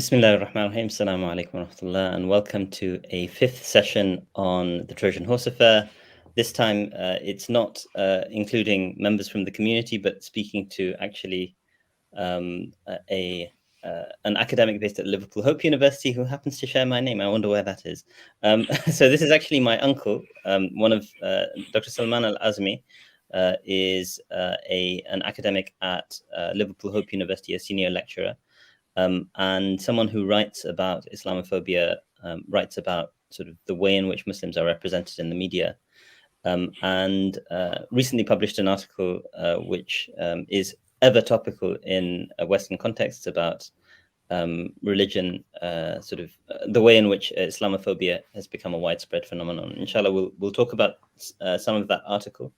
Bismillah ar-Rahman ar-Rahim. Assalamu alaikum wa rahmatullah, and welcome to a fifth session on the Trojan Horse Affair. This time it's not including members from the community, but speaking to actually an academic based at Liverpool Hope University who happens to share my name. I wonder where that is. So this is actually my uncle, one of Dr. Salman Al-Azami, is an academic at Liverpool Hope University, a senior lecturer. And someone who writes about Islamophobia, writes about sort of the way in which Muslims are represented in the media, and recently published an article which is ever topical in Western contexts about religion, the way in which Islamophobia has become a widespread phenomenon. Inshallah, we'll talk about some of that article.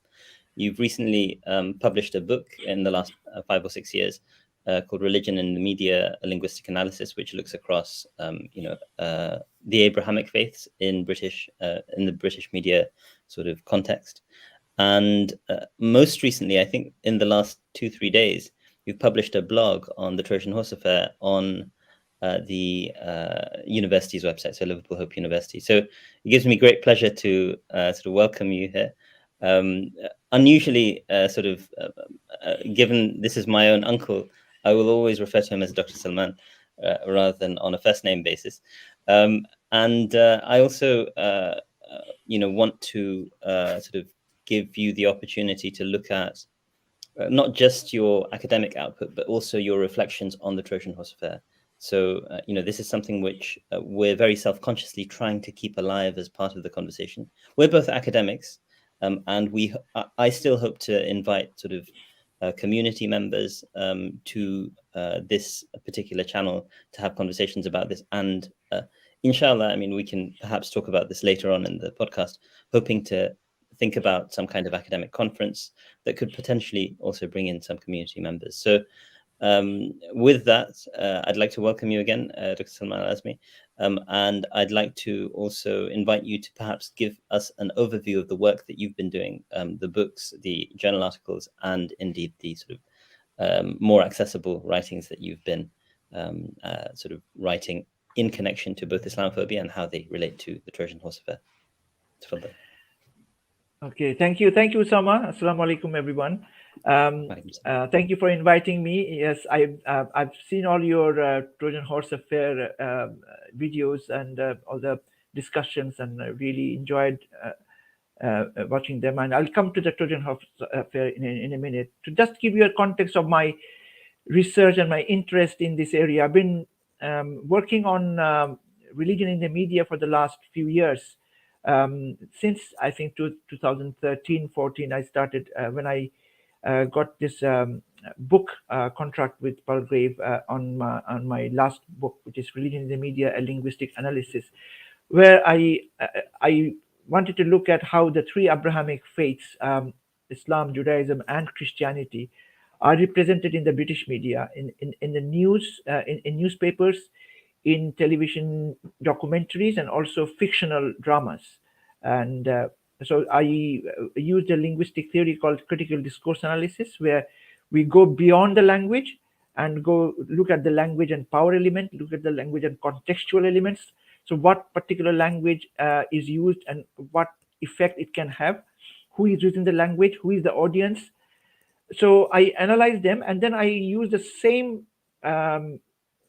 You've recently published a book in the last 5 or 6 years called Religion in the Media, a Linguistic Analysis, which looks across, the Abrahamic faiths in the British media sort of context. And most recently, I think in the last 2-3 days, you've published a blog on the Trojan Horse Affair on the university's website, so Liverpool Hope University. So it gives me great pleasure to sort of welcome you here. Unusually, given this is my own uncle, I will always refer to him as Dr. Salman rather than on a first name basis. And I also, want to sort of give you the opportunity to look at not just your academic output, but also your reflections on the Trojan Horse Affair. So, this is something which we're very self-consciously trying to keep alive as part of the conversation. We're both academics, and I still hope to invite sort of community members to this particular channel to have conversations about this. And inshallah, I mean, we can perhaps talk about this later on in the podcast, hoping to think about some kind of academic conference that could potentially also bring in some community members. So with that, I'd like to welcome you again, Dr. Salman Al-Azami, and I'd like to also invite you to perhaps give us an overview of the work that you've been doing, the books, the journal articles, and indeed the sort of more accessible writings that you've been sort of writing in connection to both Islamophobia and how they relate to the Trojan Horse Affair. Okay, thank you, Usama. Assalamu alaikum, everyone. Thank you for inviting me. Yes, I've seen all your Trojan Horse Affair videos and all the discussions, and I really enjoyed watching them. And I'll come to the Trojan Horse Affair in a minute. To just give you a context of my research and my interest in this area, I've been working on religion in the media for the last few years. Since I think 2013-14, I started when I got this book contract with Palgrave on my last book, which is Religion in the Media, a Linguistic Analysis, where I wanted to look at how the three Abrahamic faiths, Islam, Judaism, and Christianity, are represented in the British media, in the news, in newspapers, in television documentaries, and also fictional dramas. And so I used a linguistic theory called critical discourse analysis, where we go beyond the language and go look at the language and power element, look at the language and contextual elements. So what particular language is used and what effect it can have, who is using the language, who is the audience. So I analyze them, and then I use the same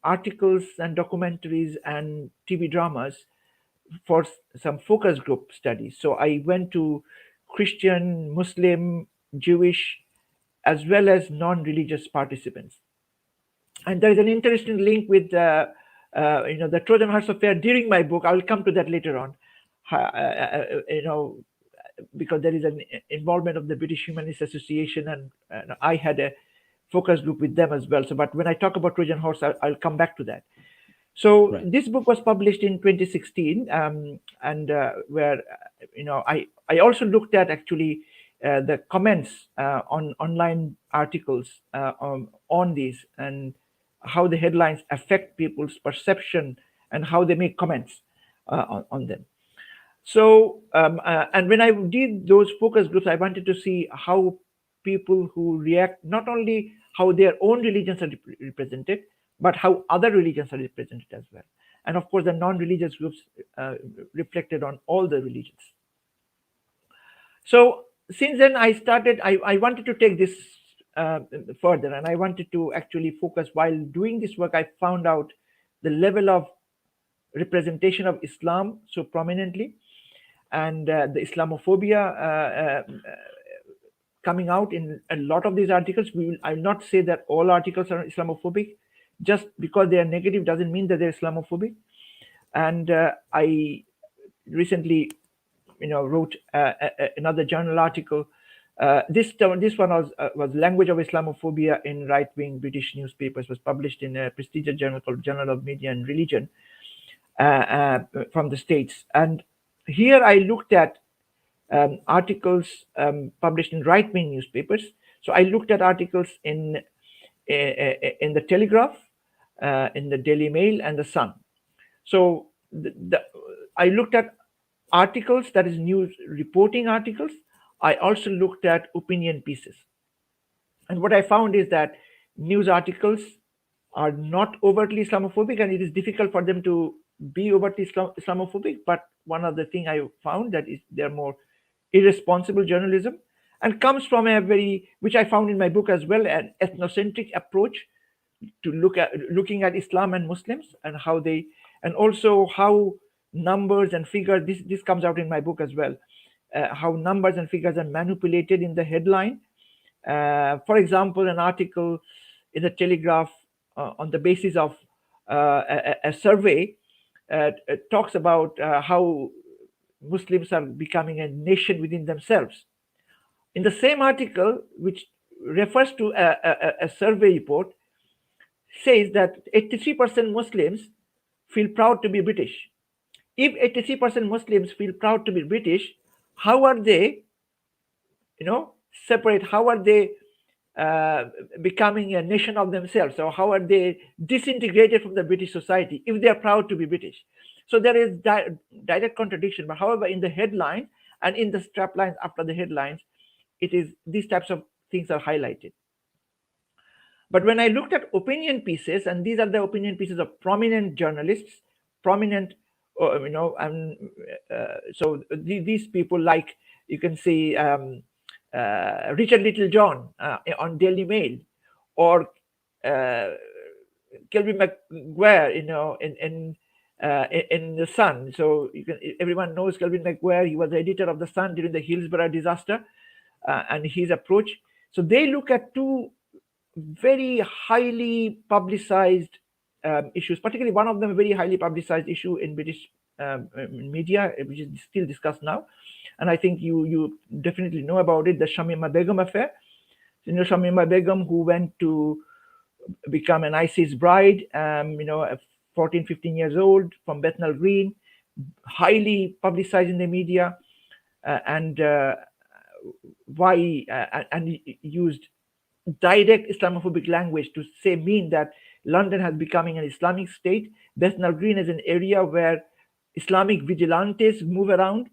articles and documentaries and TV dramas for some focus group studies. So I went to Christian, Muslim, Jewish, as well as non-religious participants. And there is an interesting link with the Trojan Horse Affair during my book. I will come to that later on. Because there is an involvement of the British Humanist Association, and I had a focus group with them as well. So, but when I talk about Trojan Horse, I'll come back to that. So right. This book was published in 2016, and where I also looked at actually the comments on online articles on these, and how the headlines affect people's perception and how they make comments on them. So and when I did those focus groups, I wanted to see how people who react, not only how their own religions are represented, but how other religions are represented as well. And of course, the non-religious groups reflected on all the religions. So since then, I wanted to take this further, and I wanted to actually focus. While doing this work, I found out the level of representation of Islam so prominently, and the Islamophobia coming out in a lot of these articles. I'll not say that all articles are Islamophobic. Just because they are negative doesn't mean that they're Islamophobic. And I recently, wrote another journal article. This one was Language of Islamophobia in Right-Wing British Newspapers, was published in a prestigious journal called Journal of Media and Religion from the States. And here I looked at articles published in right-wing newspapers. So I looked at articles in the Telegraph, in the Daily Mail, and the Sun. So I looked at articles, that is news reporting articles. I also looked at opinion pieces. And what I found is that news articles are not overtly Islamophobic, and it is difficult for them to be overtly Islamophobic. But one of the things I found that is they're more irresponsible journalism, and comes from a very, which I found in my book as well, an ethnocentric approach to looking at Islam and Muslims, and how they, and also how numbers and figures, this comes out in my book as well, how numbers and figures are manipulated in the headline. For example, an article in the Telegraph on the basis of a survey talks about how Muslims are becoming a nation within themselves. In the same article, which refers to a survey report, says that 83% Muslims feel proud to be British. If 83% Muslims feel proud to be British, how are they, separate? How are they becoming a nation of themselves? Or how are they disintegrated from the British society if they are proud to be British? So there is direct contradiction. But however, in the headline and in the strap lines after the headlines, it is these types of things are highlighted. But when I looked at opinion pieces, and these are the opinion pieces of prominent journalists, prominent, so these people, like you can see Richard Littlejohn on Daily Mail, or Kelvin McGuire, in the Sun. So everyone knows Kelvin McGuire. He was the editor of the Sun during the Hillsborough disaster, and his approach. So they look at two very highly publicized issues, particularly one of them a very highly publicized issue in British media, which is still discussed now. And I think you definitely know about it, the Shamima Begum affair. Shamima Begum, who went to become an ISIS bride, 14, 15 years old, from Bethnal Green, highly publicized in the media, and used direct Islamophobic language to mean that London has becoming an Islamic state. Bethnal Green is an area where Islamic vigilantes move around.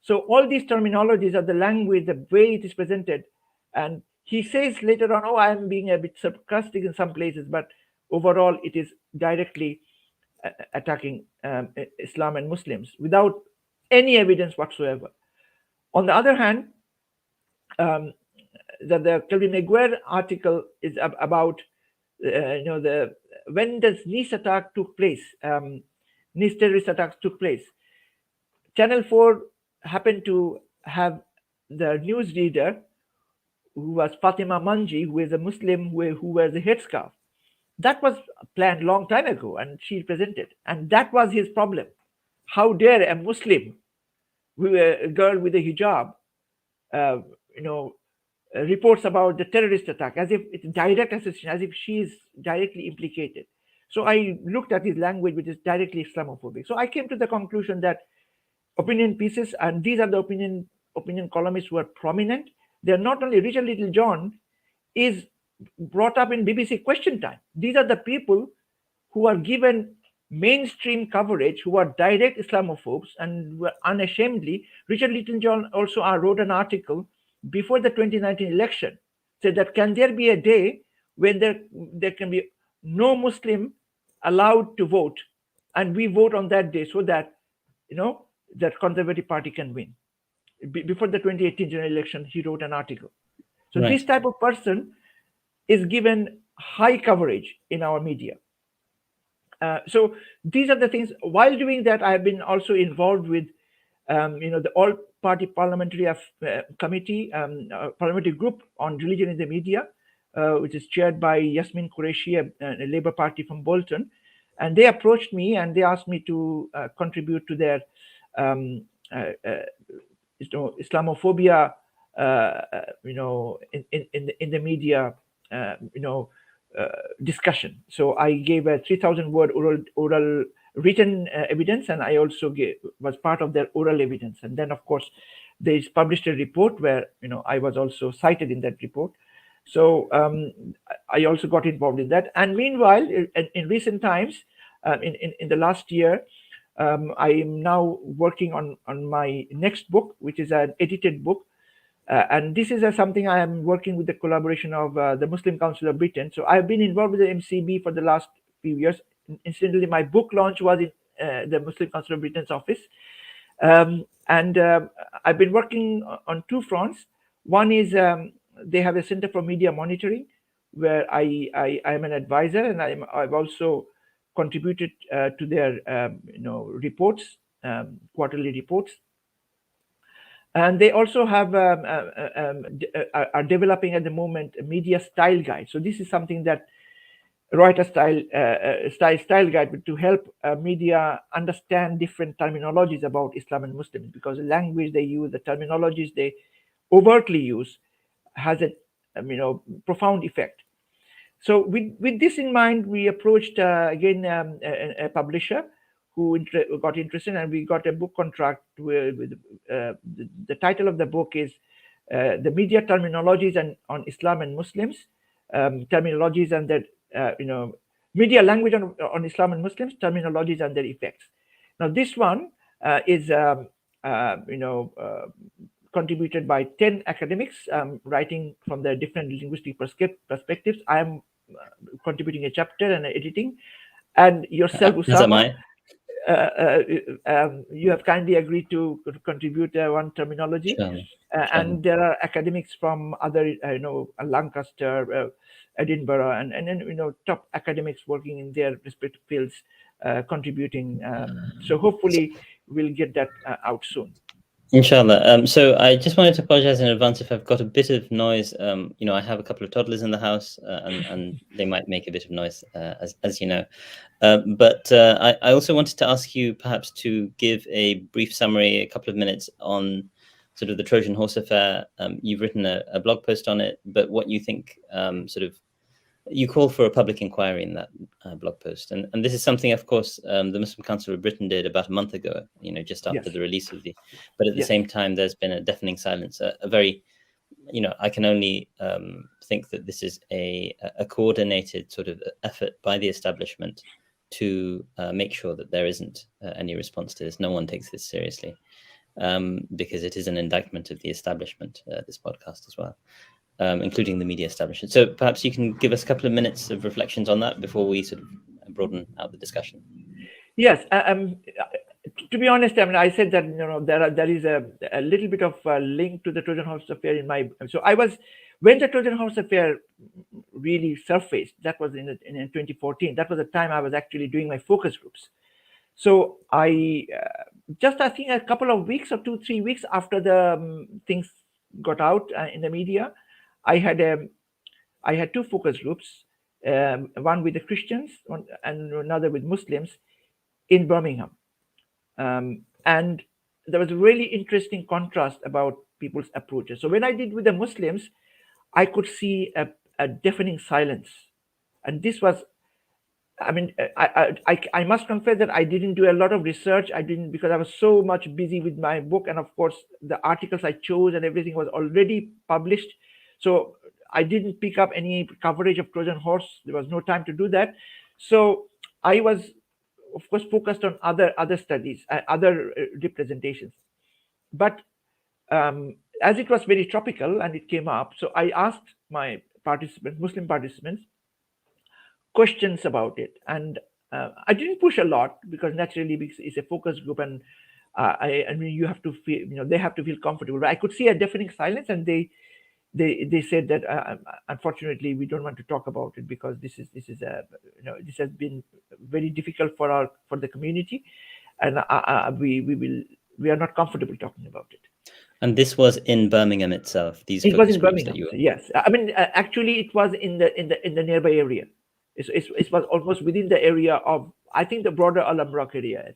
So all these terminologies are the language, the way it is presented. And he says later on, I am being a bit sarcastic in some places, but overall it is directly attacking Islam and Muslims without any evidence whatsoever. On the other hand, the Kelvin McGuire article is about when this Nice attack took place, Nice terrorist attacks took place. Channel 4 happened to have the news reader, who was Fatima Manji, who is a Muslim who wears a headscarf. That was planned a long time ago, and she presented, and that was his problem. How dare a Muslim, a girl with a hijab, reports about the terrorist attack, as if it's direct association, as if she is directly implicated. So I looked at his language, which is directly Islamophobic. So I came to the conclusion that opinion pieces, and these are the opinion columnists who are prominent. They're not only Richard Littlejohn is brought up in BBC Question Time. These are the people who are given mainstream coverage, who are direct Islamophobes, and were unashamedly. Richard Littlejohn also wrote an article before the 2019 election, said that can there be a day when there can be no Muslim allowed to vote, and we vote on that day so that that Conservative Party can win. Before the 2018 general election, he wrote an article. So Right. this type of person is given high coverage in our media. So these are the things. While doing that, I have been also involved with the all-party parliamentary committee, parliamentary group on religion in the media, which is chaired by Yasmin Qureshi, a Labour Party from Bolton. And they approached me and they asked me to contribute to their Islamophobia, in the media, discussion. So I gave a 3,000 word oral written evidence, and I also was part of their oral evidence. And then, of course, they published a report where I was also cited in that report. So I also got involved in that. And meanwhile, in recent times, in the last year, I am now working on my next book, which is an edited book. And this is something I am working with the collaboration of the Muslim Council of Britain. So I've been involved with the MCB for the last few years. Incidentally, my book launch was in the Muslim Council of Britain's office. And I've been working on two fronts. One is they have a Center for Media Monitoring, where I am an advisor, and I've also contributed to their reports, quarterly reports. And they also have are developing at the moment a media style guide. So this is something that write a style guide to help media understand different terminologies about Islam and Muslims, because the language they use, the terminologies they overtly use, has a profound effect. So with this in mind, we approached again a publisher who got interested, and we got a book contract with the title of the book is The Media Terminologies on Islam and Muslims, terminologies and their media language on Islam and Muslims, terminologies and their effects. Now this one is contributed by 10 academics writing from their different linguistic perspectives. I am contributing a chapter and editing, and yourself, Usama, you have kindly agreed to contribute one terminology. Sure. And there are academics from other, Lancaster, Edinburgh, and top academics working in their respective fields contributing. So hopefully we'll get that out soon. Inshallah. So I just wanted to apologize in advance if I've got a bit of noise. I have a couple of toddlers in the house, and they might make a bit of noise, as you know. But I also wanted to ask you perhaps to give a brief summary, a couple of minutes on sort of the Trojan Horse Affair. You've written a blog post on it, but what you think you call for a public inquiry in that blog post, and this is something, of course, the Muslim Council of Britain did about a month ago, just after the release of the. But at the same time, there's been a deafening silence. A very, I can only think that this is a coordinated sort of effort by the establishment to make sure that there isn't any response to this. No one takes this seriously, because it is an indictment of the establishment. This podcast as well. Including the media establishment. So perhaps you can give us a couple of minutes of reflections on that before we sort of broaden out the discussion. Yes. To be honest, I said that there is a little bit of a link to the Trojan Horse Affair in my. So when the Trojan Horse Affair really surfaced, that was in 2014. That was the time I was actually doing my focus groups. So I think a couple of weeks or 2-3 weeks after the things got out in the media, I had two focus groups, one with the Christians and another with Muslims in Birmingham. And there was a really interesting contrast about people's approaches. So when I did with the Muslims, I could see a deafening silence. And this was, I must confess that I didn't do a lot of research. I didn't, because I was so much busy with my book. And of course, the articles I chose and everything was already published. So I didn't pick up any coverage of Trojan Horse. There was no time to do that. So I was, of course, focused on other studies, other representations. But as it was very topical and it came up, so I asked my participants, Muslim participants, questions about it. And I didn't push a lot because naturally it's a focus group, and I mean you have to feel, they have to feel comfortable. But I could see a deafening silence, and they said that unfortunately we don't want to talk about it because this is a this has been very difficult for the community, and we are not comfortable talking about it. And this was in Birmingham itself. It was in Birmingham. Yes, I mean actually it was in the nearby area. It was almost within the area of, I think, the broader Alam Rock area.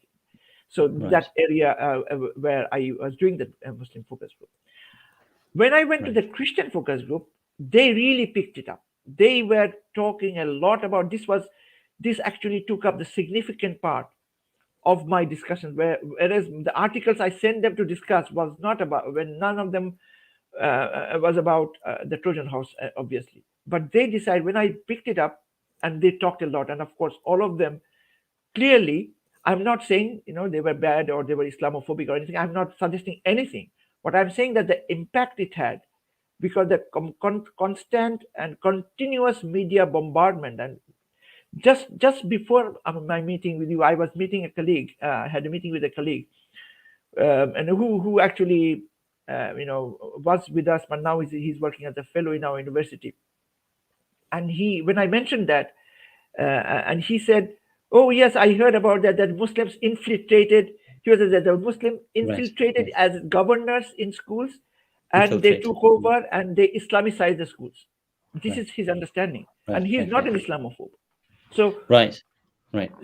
So Right. that area where I was doing the Muslim focus group. When I went to the Christian focus group, they really picked it up. They were talking a lot about this actually took up the significant part of my discussion, whereas the articles I sent them to discuss was not about, when none of them was about the Trojan horse, obviously. But they decided, when I picked it up, and they talked a lot, and of course all of them clearly, I'm not saying they were bad or they were Islamophobic or anything. I'm not suggesting anything. But I'm saying that the impact it had, because the constant and continuous media bombardment, and just before my meeting with you, I was meeting a colleague. I had a meeting with a colleague, and who actually was with us, but now he's working as a fellow in our university. And when I mentioned that, and he said, "Oh yes, I heard about that Muslims infiltrated." He was that the Muslim infiltrated as governors in schools, and they took over and they Islamicized the schools. This is his understanding, and he's not an Islamophobe. So right.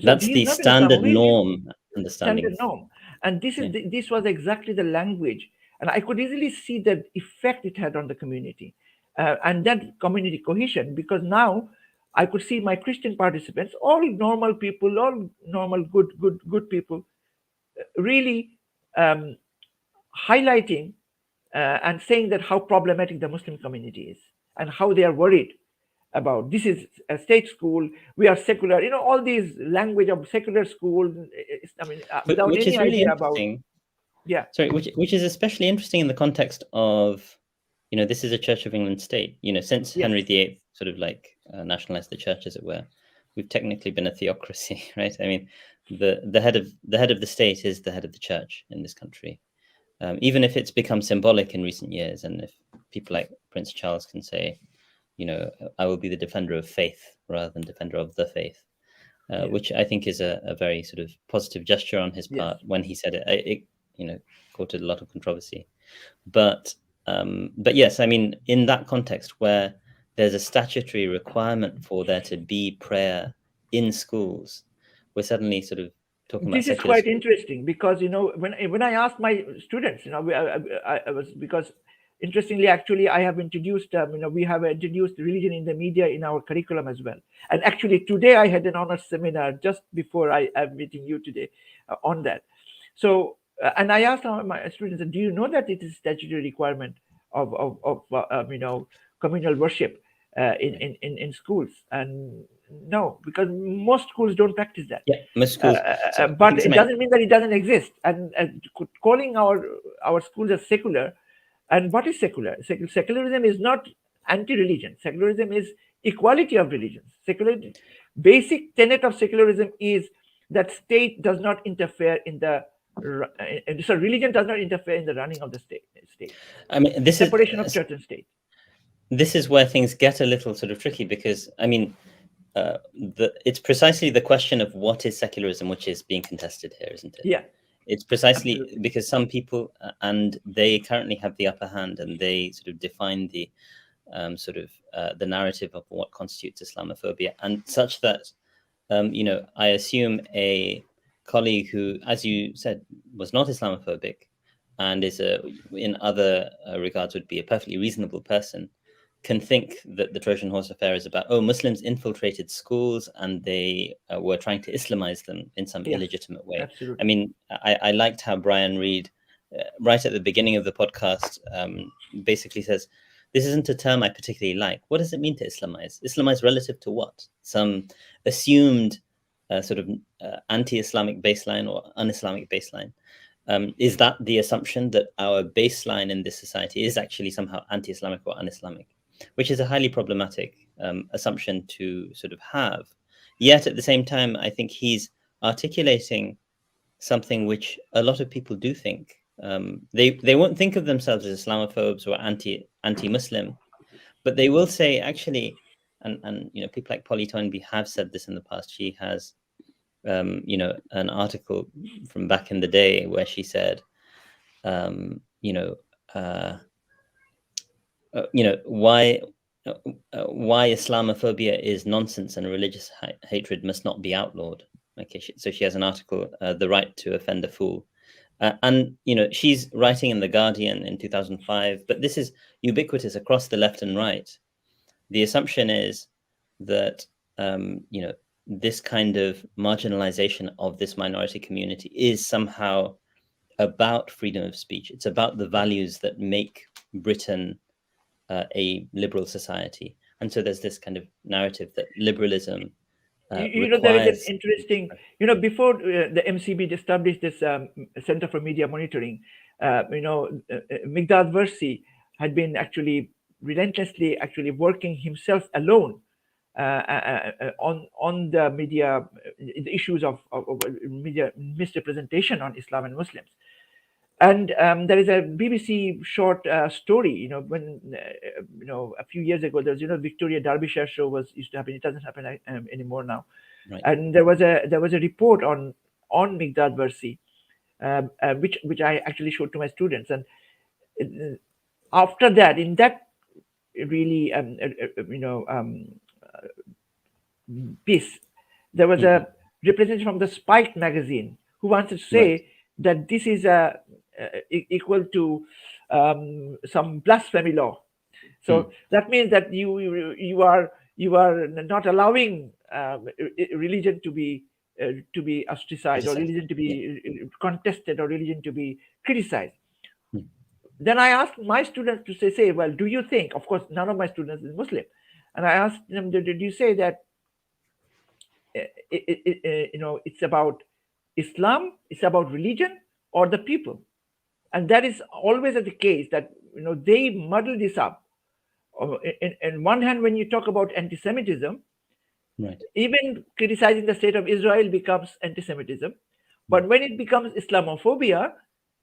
That's the standard norm understanding. Standard norm, and this was exactly the language, and I could easily see the effect it had on the community, and that community cohesion. Because now I could see my Christian participants, all normal people, all normal, good people, really highlighting and saying that how problematic the Muslim community is and how they are worried about this is a state school, we are secular, all these language of secular school. I mean, without which any is really idea about. Yeah. Sorry, which is especially interesting in the context of, this is a Church of England state. Since Henry VIII sort of nationalized the church, as it were, we've technically been a theocracy, right? I mean, the head of the state is the head of the church in this country, even if it's become symbolic in recent years, and if people like Prince Charles can say, I will be the defender of faith rather than defender of the faith, which I think is a very sort of positive gesture on his part. When he said it, courted a lot of controversy. But yes, I mean, in that context where there's a statutory requirement for there to be prayer in schools, we're suddenly sort of talking about. This is quite interesting because when I asked my students, I was, because interestingly, actually, I have introduced, we have introduced religion in the media in our curriculum as well. And actually, today I had an honors seminar just before I'm meeting you today on that. So, and I asked my students, do you know that it is statutory requirement of communal worship in schools? And no, because most schools don't practice that. Yeah, most schools. But it doesn't mean that it doesn't exist. And calling our schools as secular. And what is secular? Secularism is not anti-religion. Secularism is equality of religions. Basic tenet of secularism is that state does not interfere in the. So religion does not interfere in the running of the state. I mean, this separation of church and state. This is where things get a little sort of tricky because, I mean, it's precisely the question of what is secularism which is being contested here, isn't it? Yeah. It's precisely because some people, and they currently have the upper hand, and they sort of define the the narrative of what constitutes Islamophobia, and such that, I assume a colleague who, as you said, was not Islamophobic, and is in other regards would be a perfectly reasonable person, can think that the Trojan Horse Affair is about, Muslims infiltrated schools and they were trying to Islamize them in some illegitimate way. Absolutely. I mean, I liked how Brian Reed, right at the beginning of the podcast, basically says, this isn't a term I particularly like. What does it mean to Islamize? Islamize relative to what? Some assumed anti-Islamic baseline or un-Islamic baseline. Is that the assumption that our baseline in this society is actually somehow anti-Islamic or un-Islamic? Which is a highly problematic assumption to sort of have, Yet at the same time, I think he's articulating something which a lot of people do think. They won't think of themselves as Islamophobes or anti-Muslim, but they will say actually, and you know, people like Polly Toynbee have said this in the past. She has you know, an article from back in the day where she said, you know, why Islamophobia is nonsense and religious hatred must not be outlawed. Okay, so she has an article, "The Right to Offend a Fool," and you know, she's writing in the Guardian in 2005. But this is ubiquitous across the left and right. The assumption is that you know, this kind of marginalization of this minority community is somehow about freedom of speech. It's about the values that make Britain a liberal society. And so there's this kind of narrative that liberalism you know, there is an requires... interesting, you know, before the MCB established this Center for Media Monitoring, you know, Migdad Versi had been actually relentlessly actually working himself alone on the media, the issues of media misrepresentation on Islam and Muslims. And there is a BBC short story, you know, when you know, a few years ago, there's, you know, Victoria Derbyshire show used to happen. It doesn't happen anymore now. Right. And there was a report on Migdad Versi, which I actually showed to my students. And after that, in that really you know, piece, there was a representative from the Spiked magazine who wanted to say that this is equal to some blasphemy law. So that means that you are not allowing religion to be ostracized, or religion to be contested, or religion to be criticized. Then I asked my students to say, well, do you think? Of course, none of my students is Muslim, and I asked them, did you say that you know, it's about Islam, it's about religion, or the people? And that is always the case, that, you know, they muddle this up. In one hand, when you talk about anti-Semitism, even criticizing the state of Israel becomes anti-Semitism. But when it becomes Islamophobia,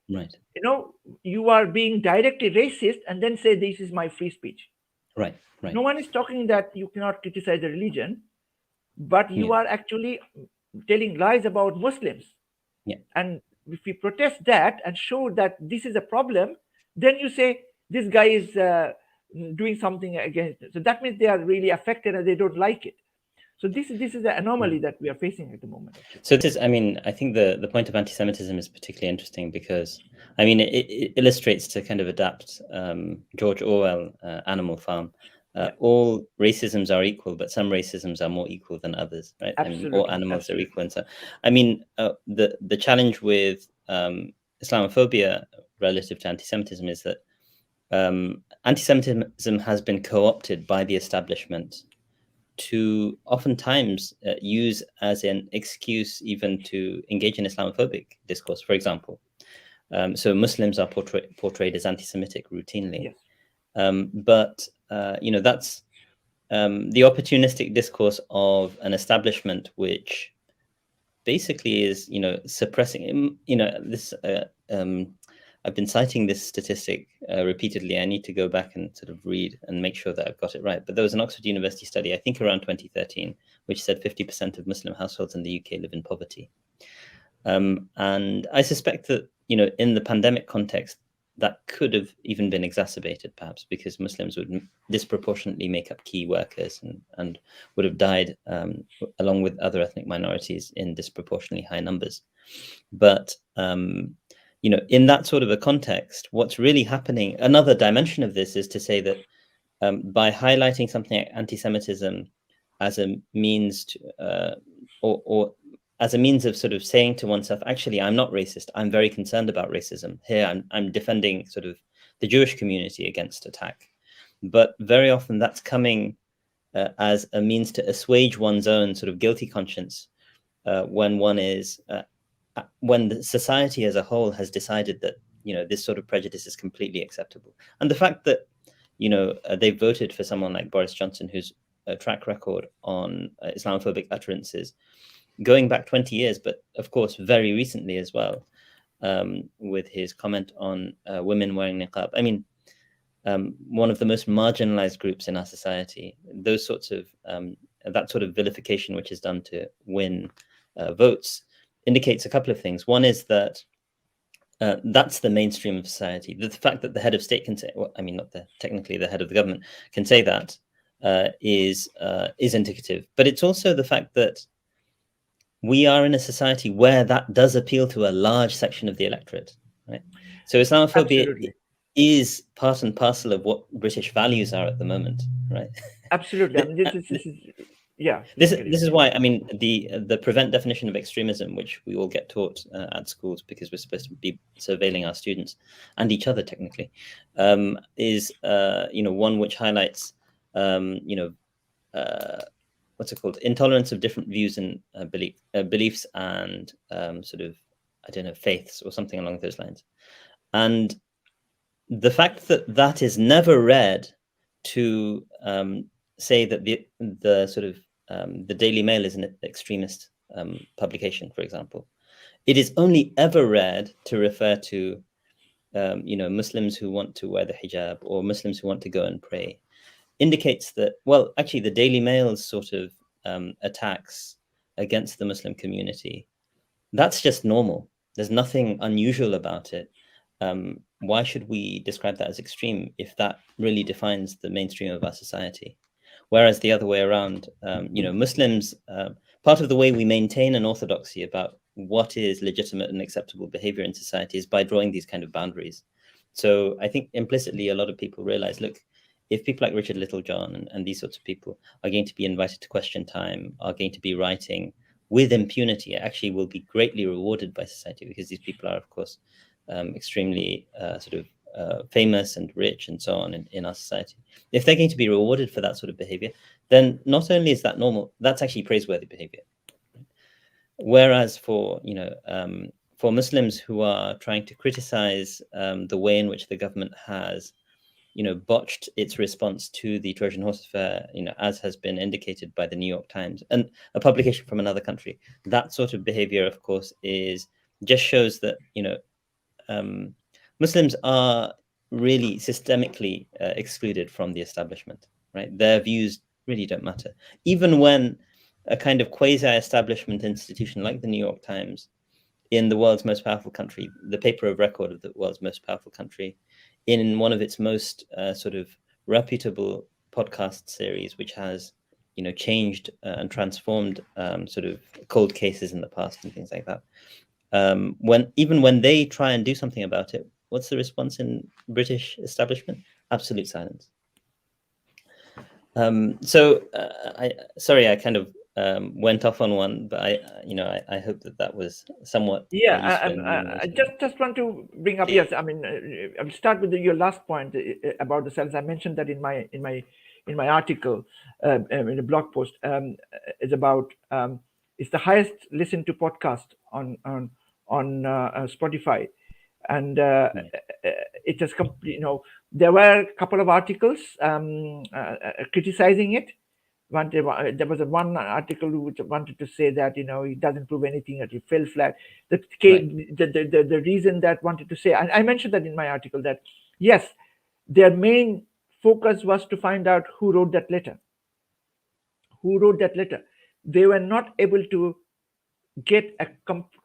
you know, you are being directly racist, and then say this is my free speech. No one is talking that you cannot criticize the religion, but you are actually telling lies about Muslims. And if we protest that and show that this is a problem, then you say this guy is doing something against it. So that means they are really affected and they don't like it. So this is the anomaly that we are facing at the moment. So this is, I mean, I think the point of anti-Semitism is particularly interesting because, I mean, it illustrates, to kind of adapt George Orwell, Animal Farm. All racisms are equal, but some racisms are more equal than others, right? Absolutely, and all animals are equal. And so, I mean, the challenge with Islamophobia relative to anti-Semitism is that anti-Semitism has been co-opted by the establishment to oftentimes use as an excuse even to engage in Islamophobic discourse, for example. So Muslims are portrayed as anti-Semitic routinely. But you know, that's the opportunistic discourse of an establishment which basically is, you know, suppressing, you know, this I've been citing this statistic repeatedly. I need to go back and sort of read and make sure that I've got it right. But there was an Oxford University study, I think around 2013, which said 50% of Muslim households in the UK live in poverty. And I suspect that, you know, in the pandemic context, that could have even been exacerbated, perhaps, because Muslims would disproportionately make up key workers and would have died along with other ethnic minorities in disproportionately high numbers. But you know, in that sort of a context, what's really happening, another dimension of this is to say that by highlighting something like anti-Semitism as a means to, or as a means of sort of saying to oneself, actually, I'm not racist. I'm very concerned about racism. Here, I'm defending sort of the Jewish community against attack. But very often that's coming as a means to assuage one's own sort of guilty conscience when one is, when the society as a whole has decided that, you know, this sort of prejudice is completely acceptable. And the fact that, you know, they voted for someone like Boris Johnson, who's track record on Islamophobic utterances, going back 20 years, but of course very recently as well, with his comment on women wearing niqab. I mean, one of the most marginalized groups in our society, those sorts of that sort of vilification which is done to win votes indicates a couple of things. One is that that's the mainstream of society. The fact that the head of state can say, well, I mean, not technically the head of the government can say that is indicative. But it's also the fact that we are in a society where that does appeal to a large section of the electorate, right? So Islamophobia is part and parcel of what British values are at the moment, right? Absolutely. I mean, this is yeah. This is why, I mean, the prevent definition of extremism, which we all get taught at schools because we're supposed to be surveilling our students and each other technically, is one which highlights what's it called? Intolerance of different views and beliefs and sort of, I don't know, faiths or something along those lines. And the fact that that is never read to say that the sort of the Daily Mail is an extremist publication, for example, it is only ever read to refer to Muslims who want to wear the hijab or Muslims who want to go and pray, indicates that, well, actually the Daily Mail's sort of attacks against the Muslim community, that's just normal. There's nothing unusual about it. Why should we describe that as extreme if that really defines the mainstream of our society? Whereas the other way around, Muslims, part of the way we maintain an orthodoxy about what is legitimate and acceptable behavior in society is by drawing these kind of boundaries. So I think implicitly a lot of people realize, look, if people like Richard Littlejohn and these sorts of people are going to be invited to Question Time, are going to be writing with impunity, it actually will be greatly rewarded by society because these people are, of course, extremely sort of famous and rich and so on in our society. If they're going to be rewarded for that sort of behavior, then not only is that normal, that's actually praiseworthy behavior. Whereas for Muslims who are trying to criticize the way in which the government has botched its response to the Trojan Horse Affair, as has been indicated by the New York Times and a publication from another country, that sort of behavior, of course, just shows that Muslims are really systemically excluded from the establishment, right? Their views really don't matter. Even when a kind of quasi-establishment institution like the New York Times in the world's most powerful country, the paper of record of the world's most powerful country, in one of its most sort of reputable podcast series, which has, changed and transformed sort of cold cases in the past and things like that. When they try and do something about it, what's the response in British establishment? Absolute silence. I kind of went off on one, but I hope that was somewhat. I just want to bring up. Yes, I mean, I'll start with your last point about the silence. I mentioned that in my article, in a blog post. It's about it's the highest listened to podcast on Spotify, and it has there were a couple of articles criticizing it. There was one article which wanted to say that it doesn't prove anything, that it fell flat. The reason that wanted to say, and I mentioned that in my article, that yes, their main focus was to find out who wrote that letter. They were not able to get a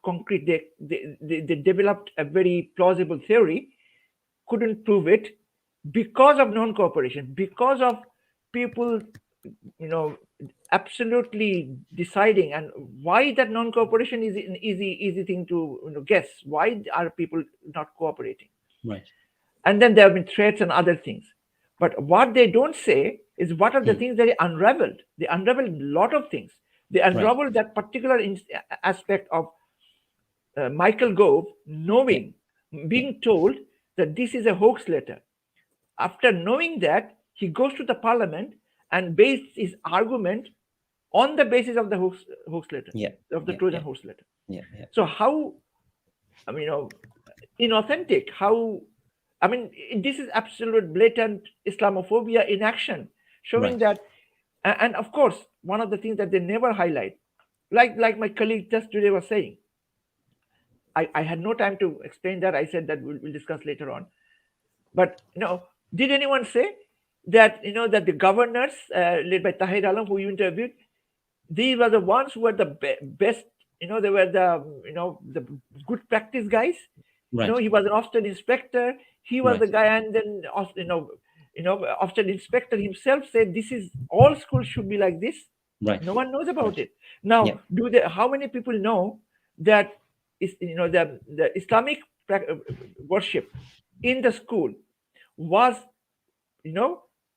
concrete. They developed a very plausible theory, couldn't prove it because of non-cooperation, because of people absolutely deciding. And why that non-cooperation is an easy thing to guess. Why are people not cooperating? Right. And then there have been threats and other things. But what they don't say is what are the things that they unraveled. They unraveled a lot of things. They unraveled that particular aspect of Michael Gove being told that this is a hoax letter. After knowing that, he goes to the parliament and based his argument on the basis of the hoax letter, of the Trojan horse letter. So how, inauthentic, this is absolute blatant Islamophobia in action, showing that, And of course, one of the things that they never highlight, like my colleague just today was saying, I had no time to explain that. I said that we'll discuss later on. But did anyone say that that the governors led by Tahir Alam, who you interviewed, these were the ones who were the best? They were the good practice guys. Right. He was an hostel inspector. He was the guy, and then hostel inspector himself said, "This is all schools should be like this." Right. No one knows about it now. How many people know that the Islamic worship in the school was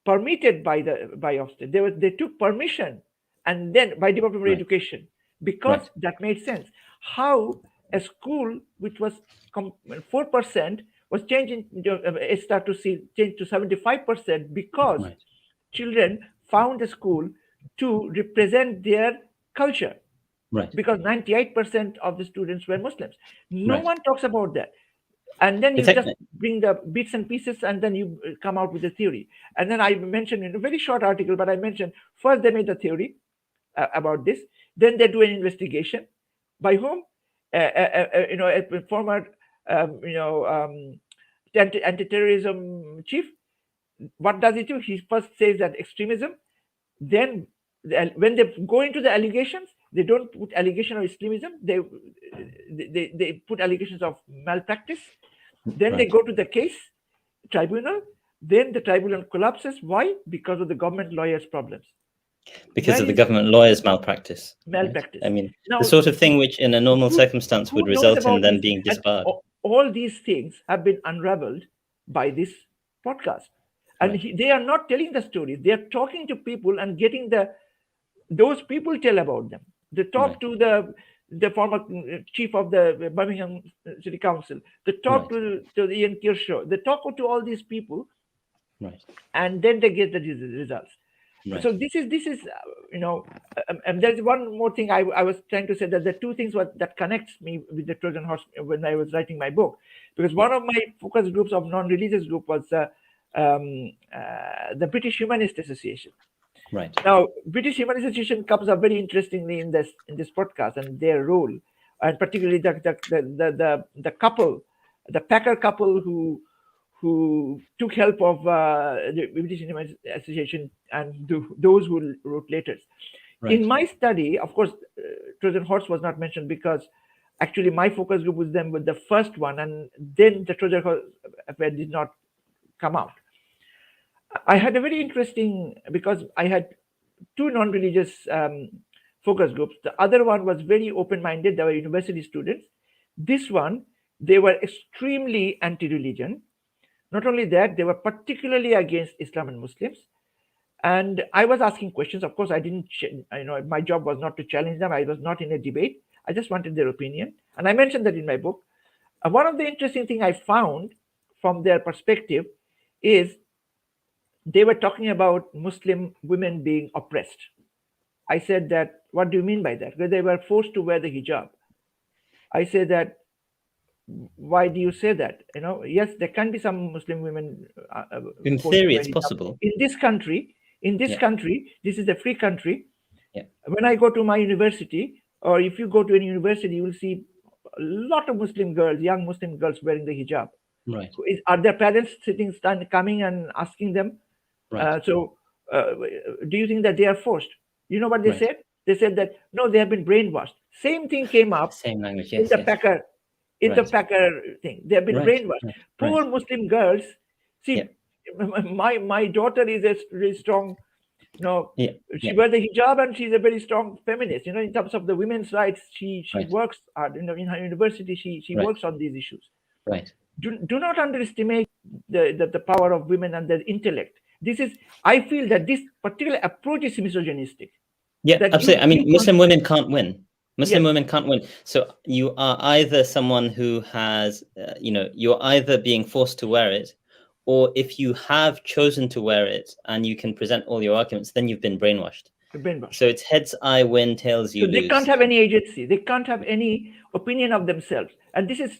permitted by Ofsted. They took permission, and then by Department of Education, because that made sense. How a school which was 4% was changing change to 75% because children found a school to represent their culture. Because 98% of the students were Muslims. No one talks about that. And then you just bring the bits and pieces, and then you come out with a theory. And then I mentioned in a very short article, but I mentioned first they made a theory about this. Then they do an investigation. By whom? A former, anti-terrorism chief. What does he do? He first says that extremism. Then when they go into the allegations, they don't put allegation of extremism. They put allegations of malpractice. Then they go to the case tribunal. Then the tribunal collapses. Why? Because of the government lawyers' problems. Because of the government lawyers' malpractice. Malpractice. I mean, the sort of thing which in a normal circumstance would result in them being disbarred. All these things have been unraveled by this podcast. And they are not telling the stories. They are talking to people and getting those people tell about them. They talk to the former chief of the Birmingham City Council. They talk to the Ian Kershaw. They talk to all these people, and then they get the results. So this is and there's one more thing I was trying to say, that the two things that connects me with the Trojan Horse when I was writing my book, because one of my focus groups of non-religious group was the British Humanist Association. Now, British Humanist Association comes up very interestingly in this podcast, and their role, and particularly the couple, the Packer couple who took help of the British Humanist Association and those who wrote letters. In my study, of course, Trojan Horse was not mentioned because actually my focus group was them with the first one, and then the Trojan Horse Affair did not come out. I had a very interesting, because I had two non-religious focus groups. The other one was very open-minded. They were university students. This one, they were extremely anti-religion. Not only that, they were particularly against Islam and Muslims. And I was asking questions. Of course, I didn't, my job was not to challenge them. I was not in a debate. I just wanted their opinion. And I mentioned that in my book. One of the interesting things I found from their perspective is they were talking about Muslim women being oppressed. I said that, what do you mean by that? Because they were forced to wear the hijab. I said that, why do you say that? Yes, there can be some Muslim women. In theory, it's possible. In this country, this is a free country. When I go to my university, or if you go to any university, you will see a lot of Muslim girls, young Muslim girls wearing the hijab. Are their parents coming and asking them? Do you think that they are forced? You know what they said? They said that, no, they have been brainwashed. Same thing came up Same language, in the Packer. In the Packer thing, they have been brainwashed. Poor Muslim girls. See, my daughter is a very strong, she wears the hijab and she's a very strong feminist. In terms of the women's rights, she works hard. In her university, she works on these issues. Do not underestimate the power of women and their intellect. I feel that this particular approach is misogynistic. Yeah, absolutely. I mean, Muslim women can't win. Muslim women can't win. So you are either someone who has, you're either being forced to wear it, or if you have chosen to wear it and you can present all your arguments, then you've been brainwashed. So it's heads I win, tails you lose. They can't have any agency. They can't have any opinion of themselves. And this is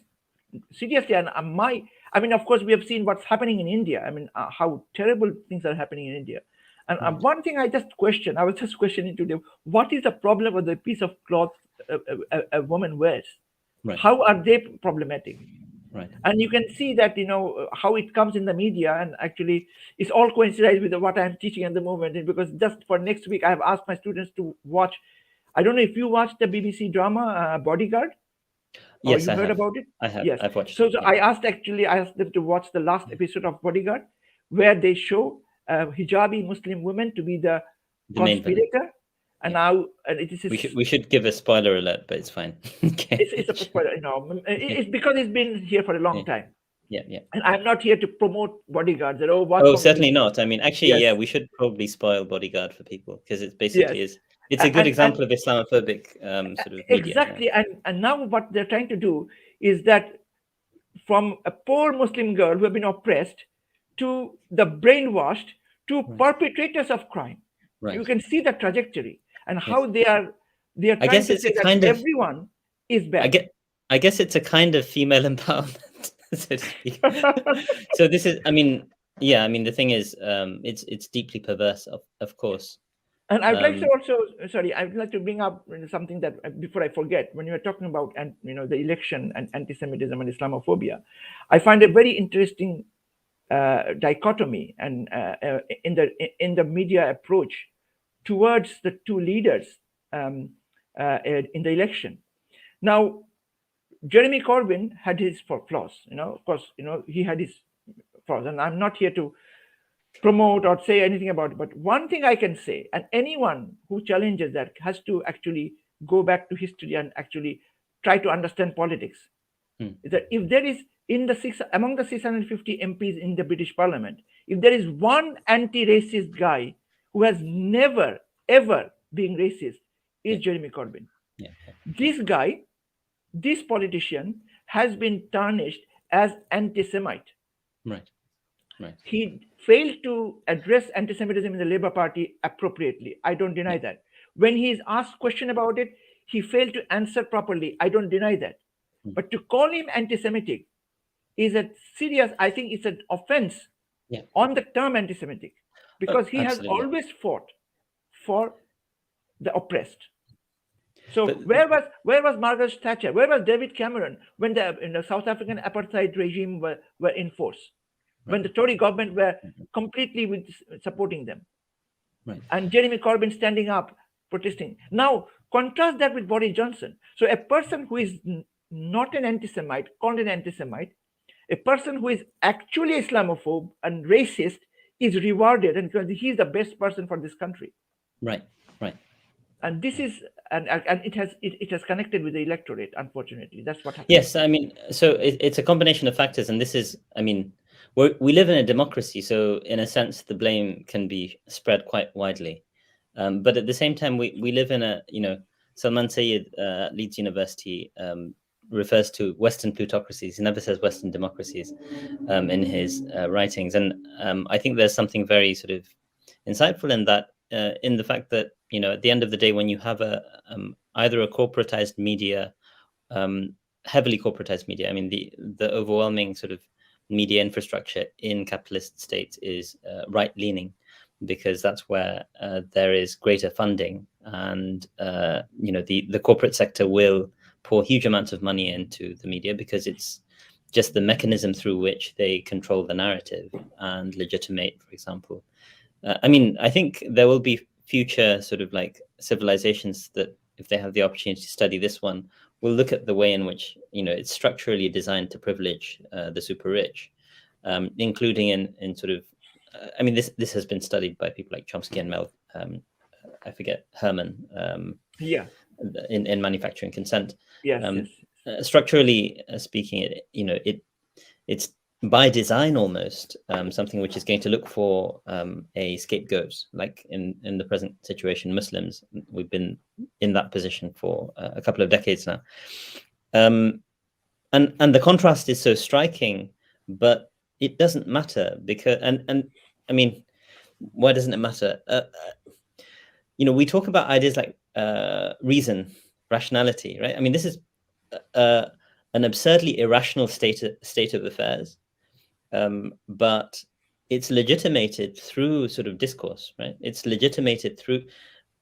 seriously, and of course, we have seen what's happening in India. How terrible things are happening in India. And one thing I was just questioning today, what is the problem with the piece of cloth a woman wears? Right. How are they problematic? Right. And you can see that, how it comes in the media, and actually it's all coincides with what I'm teaching at the moment. And because just for next week, I have asked my students to watch, I don't know if you watched the BBC drama Bodyguard. Yes, you heard about it? I have. Yes. I've watched So, it. so I asked them to watch the last episode of Bodyguard, where they show hijabi Muslim women to be the main villain. conspirator. And now it is. We should give a spoiler alert, but it's fine. Okay. It's a spoiler, It's because it's been here for a long time. Yeah. And I'm not here to promote Bodyguard. Certainly not. I mean, actually, yes. We should probably spoil Bodyguard for people, because it's basically it's a good example of Islamophobic sort of media. Exactly. And now what they're trying to do is that from a poor Muslim girl who have been oppressed to the brainwashed to perpetrators of crime. Right. You can see the trajectory and how they are trying to say that everyone is bad. I guess it's a kind of female empowerment, so to speak. So this is, the thing is, it's deeply perverse, of course. And I'd like to also, I'd like to bring up something that before I forget, when you were talking about, the election and anti-Semitism and Islamophobia, I find a very interesting dichotomy and in the media approach towards the two leaders in the election. Now, Jeremy Corbyn had his flaws, of course, he had his flaws, and I'm not here to promote or say anything about it. But one thing I can say, and anyone who challenges that has to actually go back to history and actually try to understand politics, is that if there is among the 650 MPs in the British Parliament, if there is one anti-racist guy who has never, ever been racist, is Jeremy Corbyn. This guy, this politician, has been tarnished as anti-Semite. Right. He failed to address anti-Semitism in the Labour Party appropriately. I don't deny that. When he is asked question about it, he failed to answer properly. I don't deny that. But to call him anti-Semitic is a serious, I think it's an offense on the term anti-Semitic, because he has always fought for the oppressed. So where was Margaret Thatcher? Where was David Cameron when the South African apartheid regime were in force? When the Tory government were completely supporting them. Right. And Jeremy Corbyn standing up, protesting. Now, contrast that with Boris Johnson. So a person who is not an anti-Semite, called an anti-Semite, a person who is actually Islamophobe and racist is rewarded, and he's the best person for this country. Right. And this is, and it has connected with the electorate, unfortunately. That's what happened. Yes, so it's a combination of factors, and this is, we live in a democracy, so in a sense, the blame can be spread quite widely. But at the same time, we live in a, Salman Sayyid at Leeds University refers to Western plutocracies. He never says Western democracies in his writings. And I think there's something very sort of insightful in that, in the fact that, at the end of the day, when you have either a corporatized media, heavily corporatized media, the overwhelming sort of media infrastructure in capitalist states is right-leaning, because that's where there is greater funding, and the corporate sector will pour huge amounts of money into the media because it's just the mechanism through which they control the narrative and legitimate, for example. I think there will be future sort of like civilizations that, if they have the opportunity to study this one, will look at the way in which it's structurally designed to privilege the super rich, including in sort of this has been studied by people like Chomsky and Mel, I forget, Herman, in Manufacturing Consent. Yes. Structurally speaking, it's by design almost something which is going to look for a scapegoat, like in the present situation, Muslims. We've been in that position for a couple of decades now, and the contrast is so striking, but it doesn't matter because why doesn't it matter? We talk about ideas like reason, rationality, right? This is an absurdly irrational state of affairs, but it's legitimated through sort of discourse, right? It's legitimated through,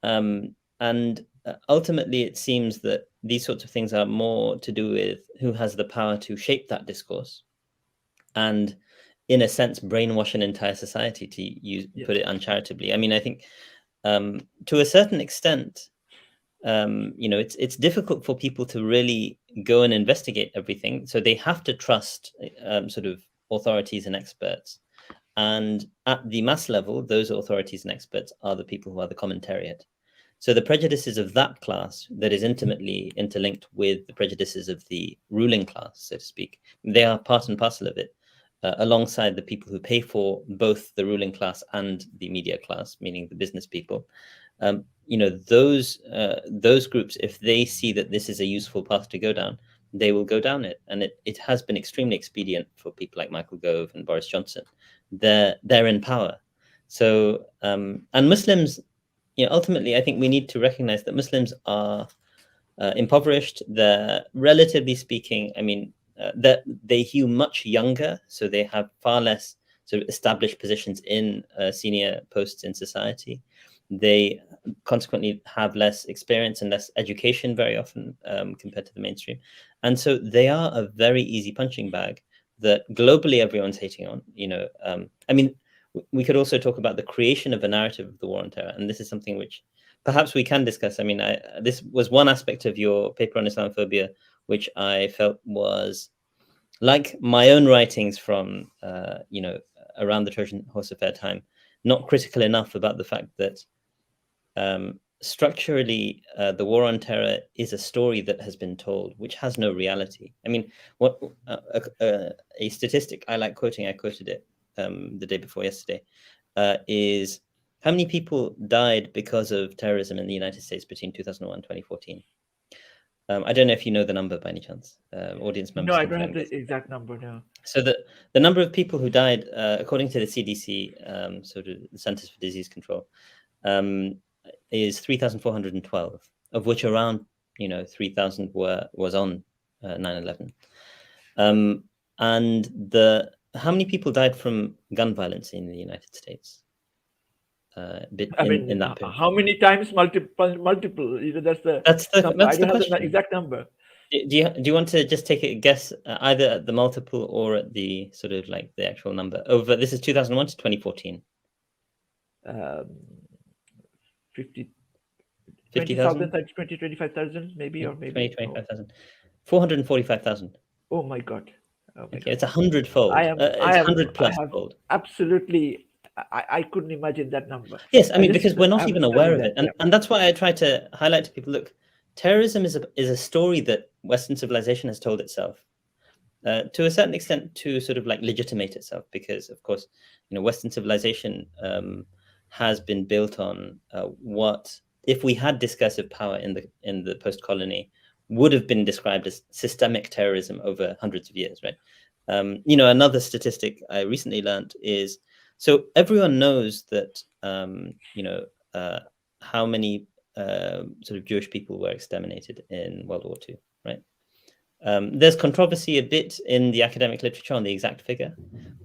and ultimately it seems that these sorts of things are more to do with who has the power to shape that discourse, and in a sense brainwash an entire society, to put it uncharitably. I mean, I think to a certain extent, it's difficult for people to really go and investigate everything, so they have to trust sort of authorities and experts. And at the mass level, those authorities and experts are the people who are the commentariat. So the prejudices of that class that is intimately interlinked with the prejudices of the ruling class, so to speak, they are part and parcel of it, alongside the people who pay for both the ruling class and the media class, meaning the business people. Those groups, if they see that this is a useful path to go down, they will go down it. And it has been extremely expedient for people like Michael Gove and Boris Johnson. They're in power. So and Muslims, ultimately, I think we need to recognize that Muslims are impoverished. They're, relatively speaking, I mean, that they hew much younger, so they have far less sort of established positions in senior posts in society. They consequently have less experience and less education very often compared to the mainstream. And so they are a very easy punching bag that globally everyone's hating on. I mean, we could also talk about the creation of a narrative of the war on terror. And this is something which perhaps we can discuss. I mean, this was one aspect of your paper on Islamophobia, which I felt was, like my own writings from, around the Trojan Horse Affair time, not critical enough about the fact that structurally, the war on terror is a story that has been told, which has no reality. I mean, what a statistic I like quoting, I quoted it the day before yesterday, is how many people died because of terrorism in the United States between 2001 and 2014? I don't know if you know the number by any chance. Audience members. No, I don't have the exact number now. So the number of people who died, according to the CDC, sort of the Centers for Disease Control, is 3,412, of which around 3,000 was on 9/11. And how many people died from gun violence in the United States? In that period. How many times? Multiple. That's the question. I don't have the exact number. Do you want to just take a guess, either at the multiple or at the sort of like the actual number over? This is 2001 to 2014. 20,000, 25,000, maybe, or maybe 25,000. 445,000. Oh my God! Okay, it's 100-fold. It's 100+-fold. Absolutely. I couldn't imagine that number. Yes, I mean, because we're not even aware of it. And that's why I try to highlight to people, look, terrorism is a story that Western civilization has told itself, to a certain extent, to sort of like legitimate itself, because, of course, Western civilization has been built on what, if we had discursive power in the post-colony, would have been described as systemic terrorism over hundreds of years, right? Another statistic I recently learned is, so everyone knows that, how many sort of Jewish people were exterminated in World War II, right? There's controversy a bit in the academic literature on the exact figure,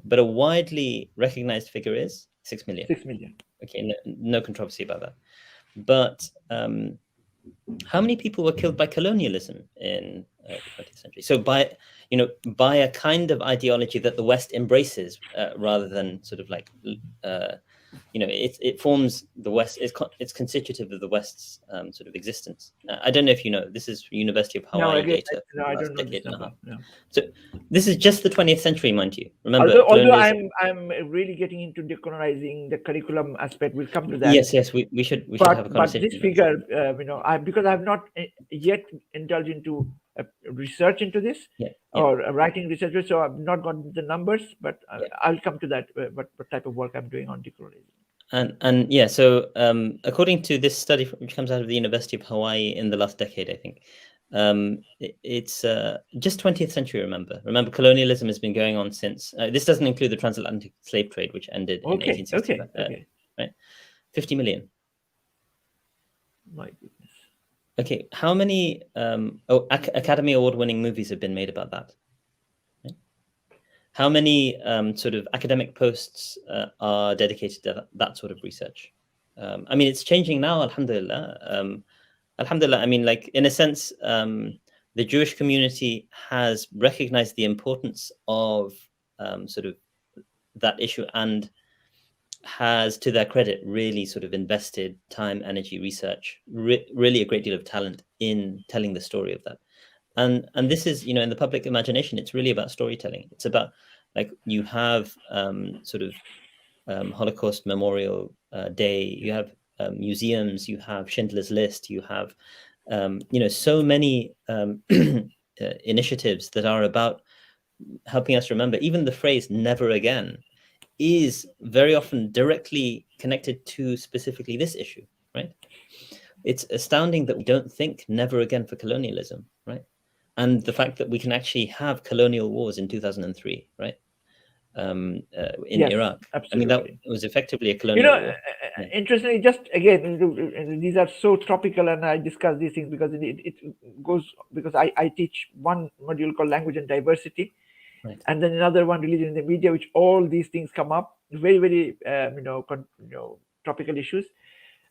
but a widely recognized figure is 6 million. 6 million. Okay, no controversy about that. But how many people were killed by colonialism in the 20th century? So by a kind of ideology that the West embraces, rather than sort of like, it forms the West. It's constitutive of the West's sort of existence. I don't know if you know. This is University of Hawaii data. No, I don't know this number. No. So this is just the 20th century, mind you. Remember, although I'm really getting into decolonizing the curriculum aspect. We'll come to that. Yes, we should have a conversation. But this figure, because I've not yet indulged into research into this, or writing research, so I've not got the numbers, but I'll come to that. What type of work I'm doing on decolonizing. And yeah, so according to this study which comes out of the University of Hawaii in the last decade, I think, it's just 20th century. Remember, colonialism has been going on since. This doesn't include the transatlantic slave trade, which ended in 1865. Okay. Right, 50 million. My goodness. Okay, how many Academy Award-winning movies have been made about that? Right? how many sort of academic posts are dedicated to that sort of research? I mean, it's changing now, alhamdulillah. Alhamdulillah, I mean, like, in a sense, the Jewish community has recognized the importance of sort of that issue, and has, to their credit, really sort of invested time, energy, research, really a great deal of talent in telling the story of that. And this is, in the public imagination, it's really about storytelling. It's about, like, you have sort of Holocaust Memorial Day, you have museums, you have Schindler's List, you have so many initiatives that are about helping us remember. Even the phrase "never again" is very often directly connected to specifically this issue, right? It's astounding that we don't think "never again" for colonialism, right? And the fact that we can actually have colonial wars in 2003, right? In Iraq. Absolutely. I mean, that was effectively a colonial war. Interestingly, just again, these are so topical, and I discuss these things because it goes, because I teach one module called Language and Diversity, right, and then another one, Religion in the Media, which all these things come up, very, very topical issues.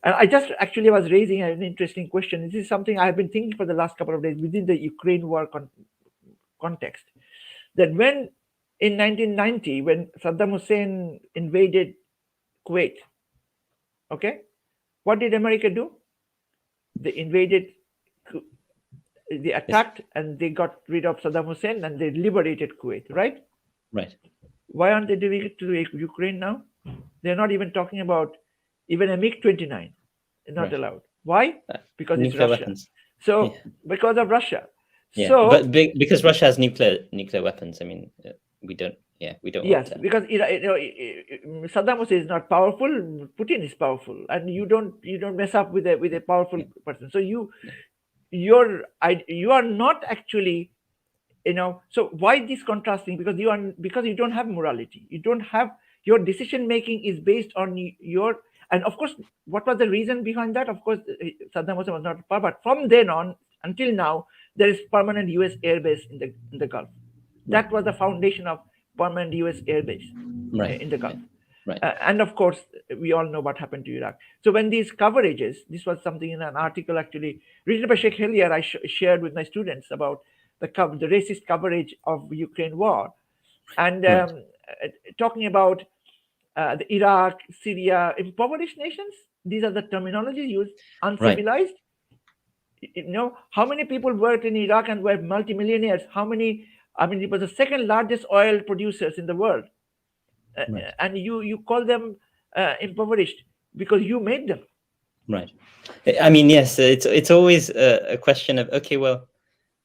And I just actually was raising an interesting question. This is something I have been thinking for the last couple of days within the Ukraine war context, that when in 1990, when Saddam Hussein invaded Kuwait, okay, what did America do? They invaded, they attacked, and they got rid of Saddam Hussein, and they liberated Kuwait, right? Right. Why aren't they doing it to Ukraine now? They're not even talking about even a MiG-29. They're not allowed. Why? Because it's Russia. Weapons. So because of Russia. Yeah, so, but because Russia has nuclear weapons, I mean, we don't. Yeah, we don't. Yes, want because Saddam Hussein is not powerful. Putin is powerful, and you don't mess up with a powerful person. So you are not actually, So why this contrasting? Because you don't have morality. You don't have, your decision making is based on your. And of course, what was the reason behind that? Of course, Saddam Hussein was not power, but from then on until now, there is permanent U.S. airbase in the Gulf. That was the foundation of permanent U.S. airbase in the Gulf. Right. And of course, we all know what happened to Iraq. So when these coverages, this was something in an article actually written by Sheikh Hillier, I shared with my students about the racist coverage of the Ukraine war, and talking about the Iraq, Syria, impoverished nations. These are the terminologies used. Uncivilized. Right. How many people worked in Iraq and were multimillionaires? How many? I mean, it was the second largest oil producers in the world. Right. And you call them impoverished because you made them. Right. I mean, yes, it's always a question of, okay, well,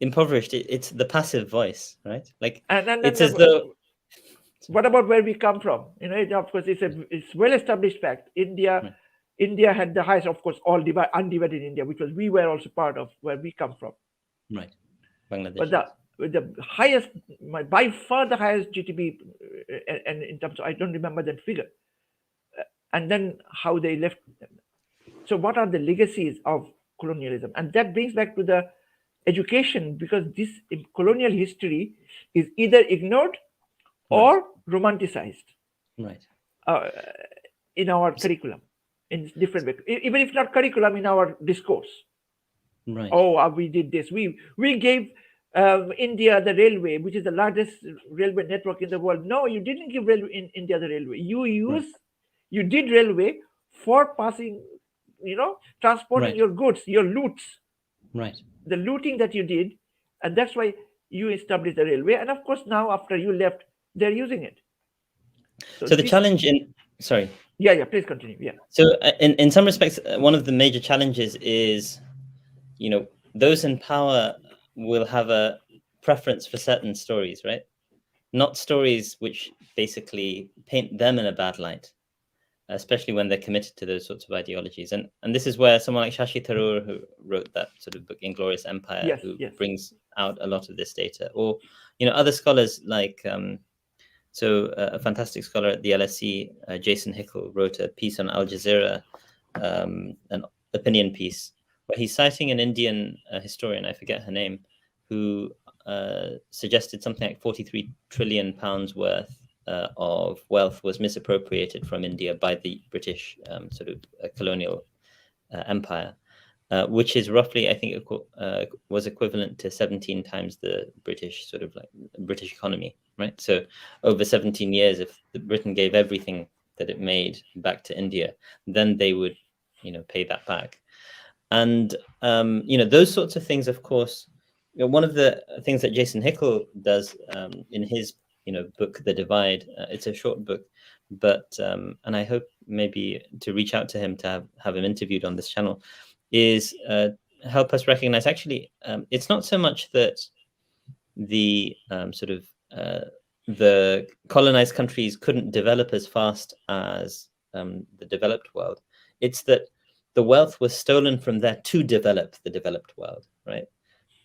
impoverished, it's the passive voice, right? Like, and it's as though. What about where we come from? Of course, it's well-established fact. India had the highest, of course, undivided India, which was we were also part of, where we come from. Right. Bangladesh. But the highest, by far the highest GDP, and in terms of, I don't remember that figure. And then how they left them. So what are the legacies of colonialism? And that brings back to the education, because this colonial history is either ignored or romanticized, right, in our curriculum, in different ways. Even if not curriculum, in our discourse. Right. Oh, we did this. We gave India the railway, which is the largest railway network in the world. No, you didn't give India the railway. You did railway for passing, transporting your goods, your loots. Right. The looting that you did, and that's why you established the railway. And of course, now after you left, they're using it. So the challenge sorry. Yeah, please continue. Yeah. So in some respects, one of the major challenges is, those in power will have a preference for certain stories, right? Not stories which basically paint them in a bad light, especially when they're committed to those sorts of ideologies. And this is where someone like Shashi Tharoor, who wrote that sort of book, Inglorious Empire, brings out a lot of this data, or, other scholars like, a fantastic scholar at the LSE, Jason Hickel, wrote a piece on Al Jazeera, an opinion piece, where he's citing an Indian historian, I forget her name, who suggested something like 43 trillion pounds worth of wealth was misappropriated from India by the British sort of colonial empire, which is roughly, I think, was equivalent to 17 times the British sort of like British economy, right? So over 17 years, if Britain gave everything that it made back to India, then they would, pay that back. And those sorts of things, of course. One of the things that Jason Hickel does in his book, The Divide, it's a short book, but and I hope maybe to reach out to him to have him interviewed on this channel, is help us recognize actually it's not so much that the sort of the colonized countries couldn't develop as fast as the developed world. It's that the wealth was stolen from there to develop the developed world, right?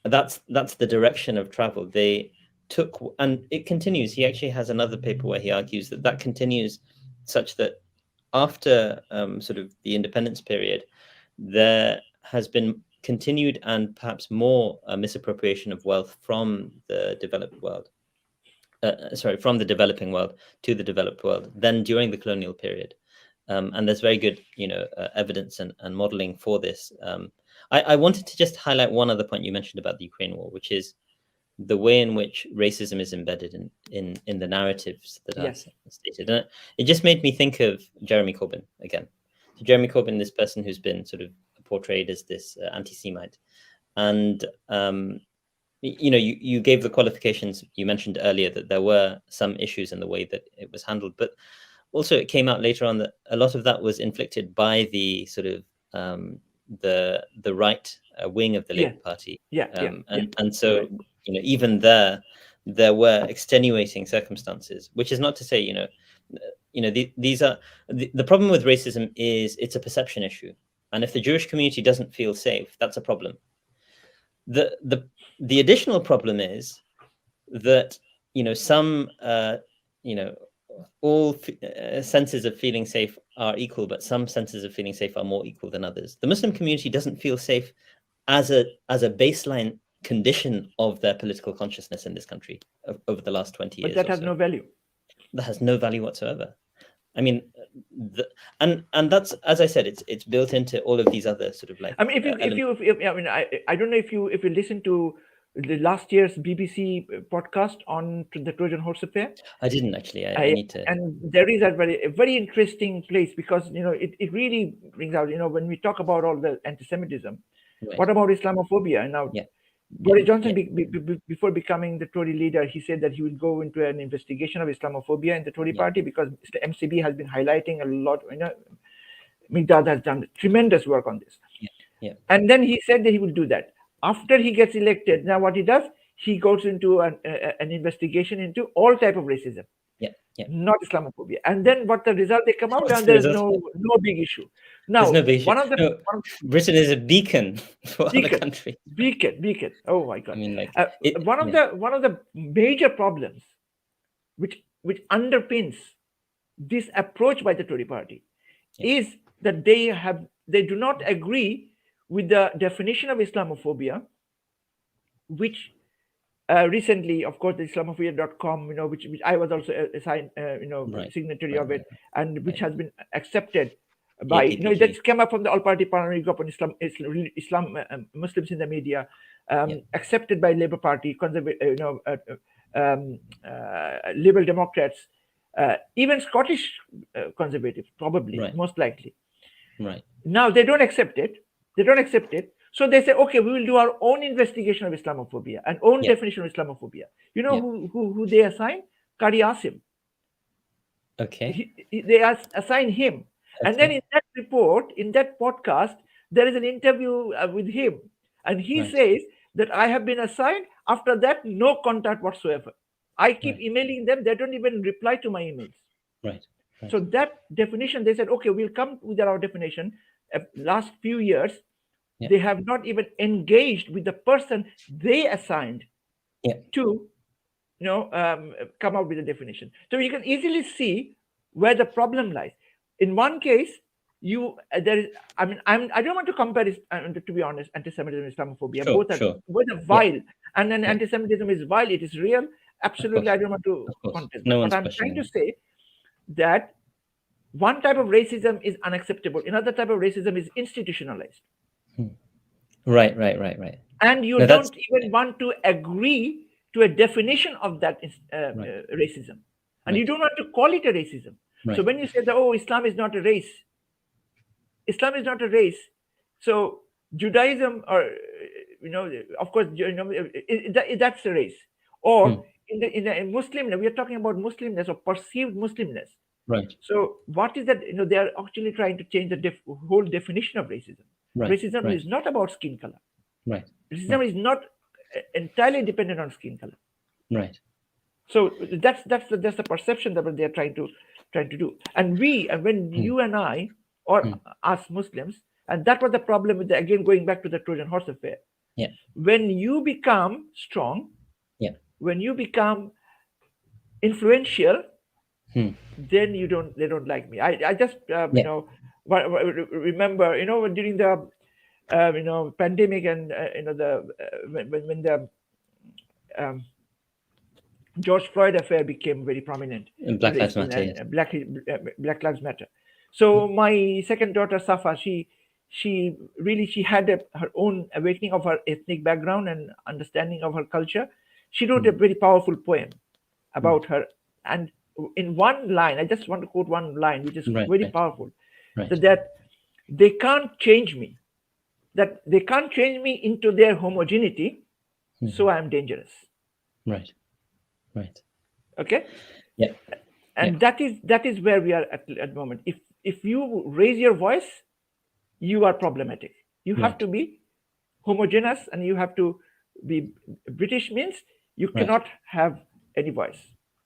That's the direction of travel. They took, and it continues. He actually has another paper where he argues that continues, such that after sort of the independence period, there has been continued and perhaps more misappropriation of wealth from the developed world. From the developing world to the developed world than during the colonial period. And there's very good, evidence and modeling for this. I wanted to just highlight one other point you mentioned about the Ukraine war, which is the way in which racism is embedded in the narratives that are stated. And it just made me think of Jeremy Corbyn again. So Jeremy Corbyn, this person who's been sort of portrayed as this anti-Semite. And, you gave the qualifications you mentioned earlier that there were some issues in the way that it was handled, but also it came out later on that a lot of that was inflicted by the sort of the right wing of the Labour Party. And so, even there were extenuating circumstances, which is not to say, these are the problem with racism is it's a perception issue. And if the Jewish community doesn't feel safe, that's a problem. The additional problem is that, some, all senses of feeling safe are equal, but some senses of feeling safe are more equal than others. The Muslim community doesn't feel safe as a baseline condition of their political consciousness in this country over the last 20 years. But that has no value. That has no value whatsoever. I mean, and that's, as I said, it's built into all of these other sort of like. I mean, I don't know if you listen to the last year's BBC podcast on the Trojan Horse Affair. I didn't actually. I need to. And there is a very interesting place because it really brings out when we talk about all the anti-Semitism. Right. What about Islamophobia? And now Boris Johnson, before becoming the Tory leader, he said that he will go into an investigation of Islamophobia in the Tory party because the MCB has been highlighting a lot. Migdad has done tremendous work on this. And then he said that he will do that. After he gets elected, now what he does, he goes into an investigation into all type of racism. Not Islamophobia. And then what the result they come out, and there's no big issue. Now, no big issue. Britain is a beacon for other countries. Beacon. Oh my God! I mean, one of the major problems, which underpins this approach by the Tory party, is that they do not agree with the definition of Islamophobia, which recently, of course, the Islamophobia.com, which I was also assigned, signatory of it, and which has been accepted by, that came up from the All-Party Parliamentary Group on Islam, Muslims in the media, accepted by Labour Party, Liberal Democrats, even Scottish Conservatives, probably, most likely. Right. Now they don't accept it. So they say, okay, we will do our own investigation of Islamophobia and own definition of Islamophobia. Who they assign? Qari Asim. Okay. They assign him. Okay. And then in that report, in that podcast, there is an interview with him. And he says that I have been assigned. After that, no contact whatsoever. I keep emailing them. They don't even reply to my emails. Right. So that definition, they said, okay, we'll come with our definition. Last few years, they have not even engaged with the person they assigned to, come up with a definition. So you can easily see where the problem lies. In one case, I don't want to compare this, to be honest, anti-Semitism and Islamophobia. Both are vile. And then anti-Semitism is vile, it is real. Absolutely, I don't want to contest. No but one's I'm trying to say that one type of racism is unacceptable. Another type of racism is institutionalized. Right. And you don't even want to agree to a definition of that racism. And you don't want to call it a racism. So when you say that, oh, Islam is not a race, Islam is not a race. So Judaism, or of course, that's a race. Or in Muslim, we are talking about Muslimness or perceived Muslimness. Right. So what is that? They are actually trying to change the whole definition of racism. Racism is not about skin color. Right. Racism is not entirely dependent on skin color. Right. So that's the perception that they are trying to do. And when you and I, or us Muslims, and that was the problem with again going back to the Trojan Horse Affair. Yeah. When you become strong, when you become influential, then they don't like me. I just remember during the pandemic and when the George Floyd affair became very prominent. Black Lives Matter. Black Lives Matter. So my second daughter Safa, she had her own awakening of her ethnic background and understanding of her culture. She wrote a very powerful poem about her, and in one line, I just want to quote one line, which is very powerful. So that they can't change me. That they can't change me into their homogeneity, so I am dangerous. Right. Okay. Yeah. And that is where we are at the moment. If you raise your voice, you are problematic. You have to be homogeneous, and you have to be British means you cannot have any voice.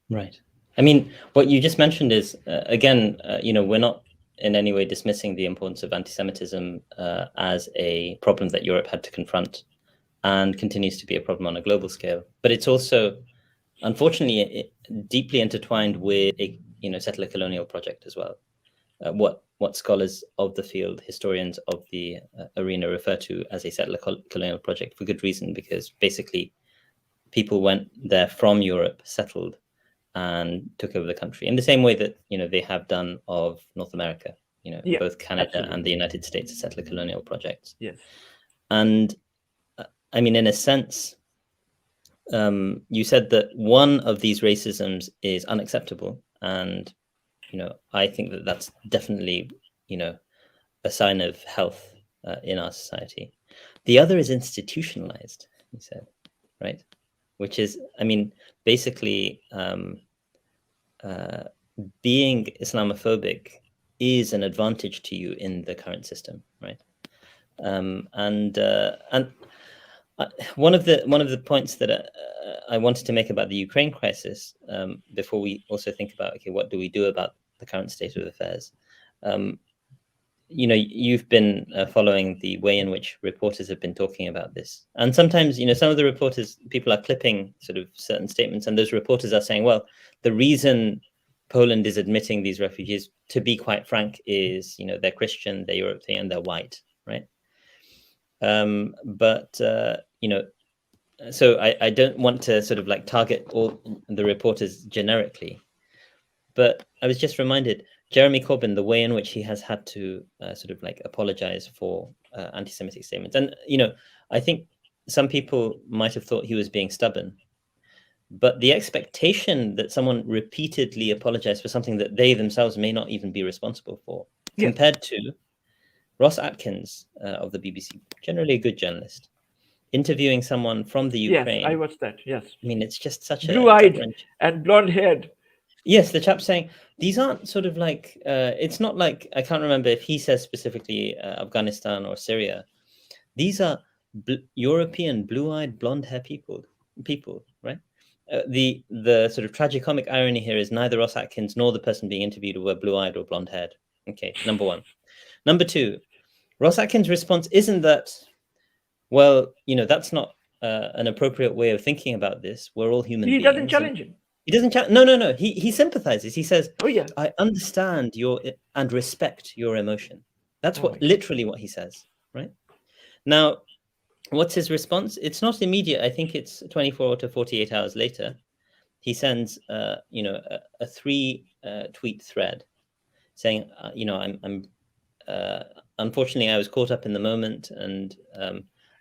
Right. I mean, what you just mentioned is again, we're not in any way dismissing the importance of anti-Semitism as a problem that Europe had to confront and continues to be a problem on a global scale. But it's also, unfortunately, deeply intertwined with a settler colonial project as well. What scholars of the field, historians of the arena, refer to as a settler colonial project for good reason, because basically people went there from Europe, settled, and took over the country in the same way that they have done of North America. Both Canada and the United States are settler colonial projects. Yes. And I mean, in a sense, you said that one of these racisms is unacceptable, and I think that that's definitely a sign of health in our society. The other is institutionalized, you said, right? Which is, I mean, basically being Islamophobic is an advantage to you in the current system, right? And one of the points that I wanted to make about the Ukraine crisis, before we also think about, okay, what do we do about the current state of affairs? You've been following the way in which reporters have been talking about this. And sometimes, some of the reporters, people are clipping sort of certain statements, and those reporters are saying, well, the reason Poland is admitting these refugees, to be quite frank, is, they're Christian, they're European, and they're white, right? So I don't want to sort of like target all the reporters generically, but I was just reminded, Jeremy Corbyn, the way in which he has had to sort of like apologize for anti-Semitic statements. And, I think some people might have thought he was being stubborn, but the expectation that someone repeatedly apologized for something that they themselves may not even be responsible for, compared to Ross Atkins of the BBC, generally a good journalist, interviewing someone from the Ukraine. Yes, I watched that, yes. I mean, it's just such blue-eyed and blonde-haired. Yes, the chap saying, these aren't sort of like, it's not like, I can't remember if he says specifically Afghanistan or Syria. These are European blue-eyed, blonde-haired people, right? The sort of tragicomic irony here is neither Ross Atkins nor the person being interviewed were blue-eyed or blonde-haired. Okay, number one. Number two, Ross Atkins' response isn't that, well, that's not an appropriate way of thinking about this. We're all human beings. He doesn't challenge him. He doesn't challenge. No. He sympathizes. He says, "Oh yeah, I understand and respect your emotion." That's literally what he says, right? Now, what's his response? It's not immediate. I think it's 24 to 48 hours later. He sends, a 3 tweet thread saying, I'm unfortunately, I was caught up in the moment, and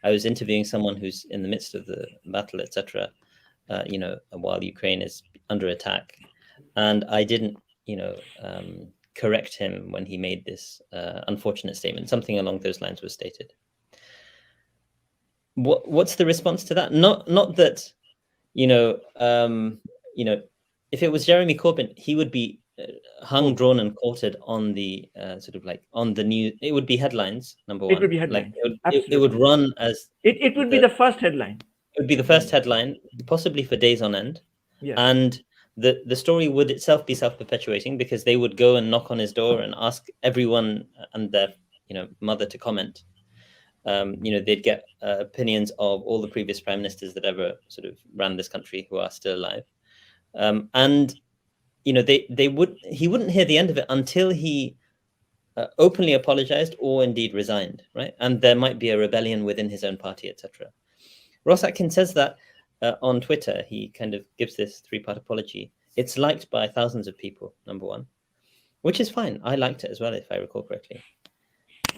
I was interviewing someone who's in the midst of the battle, etc. While Ukraine is under attack, and I didn't, correct him when he made this unfortunate statement. Something along those lines was stated. What's the response to that? Not that, if it was Jeremy Corbyn, he would be hung, drawn, and quartered on the on the news. It would be headlines. Number one, it would be headlines. It would run as it would be the first headline. It would be the first headline, possibly for days on end. Yeah. And the story would itself be self-perpetuating, because they would go and knock on his door and ask everyone and their mother to comment. They'd get opinions of all the previous prime ministers that ever sort of ran this country who are still alive. And he wouldn't hear the end of it until he openly apologized or indeed resigned, right? And there might be a rebellion within his own party, etc. Ross Atkins says that on Twitter. He kind of gives this 3-part apology. It's liked by thousands of people, number one, which is fine. I liked it as well, if I recall correctly.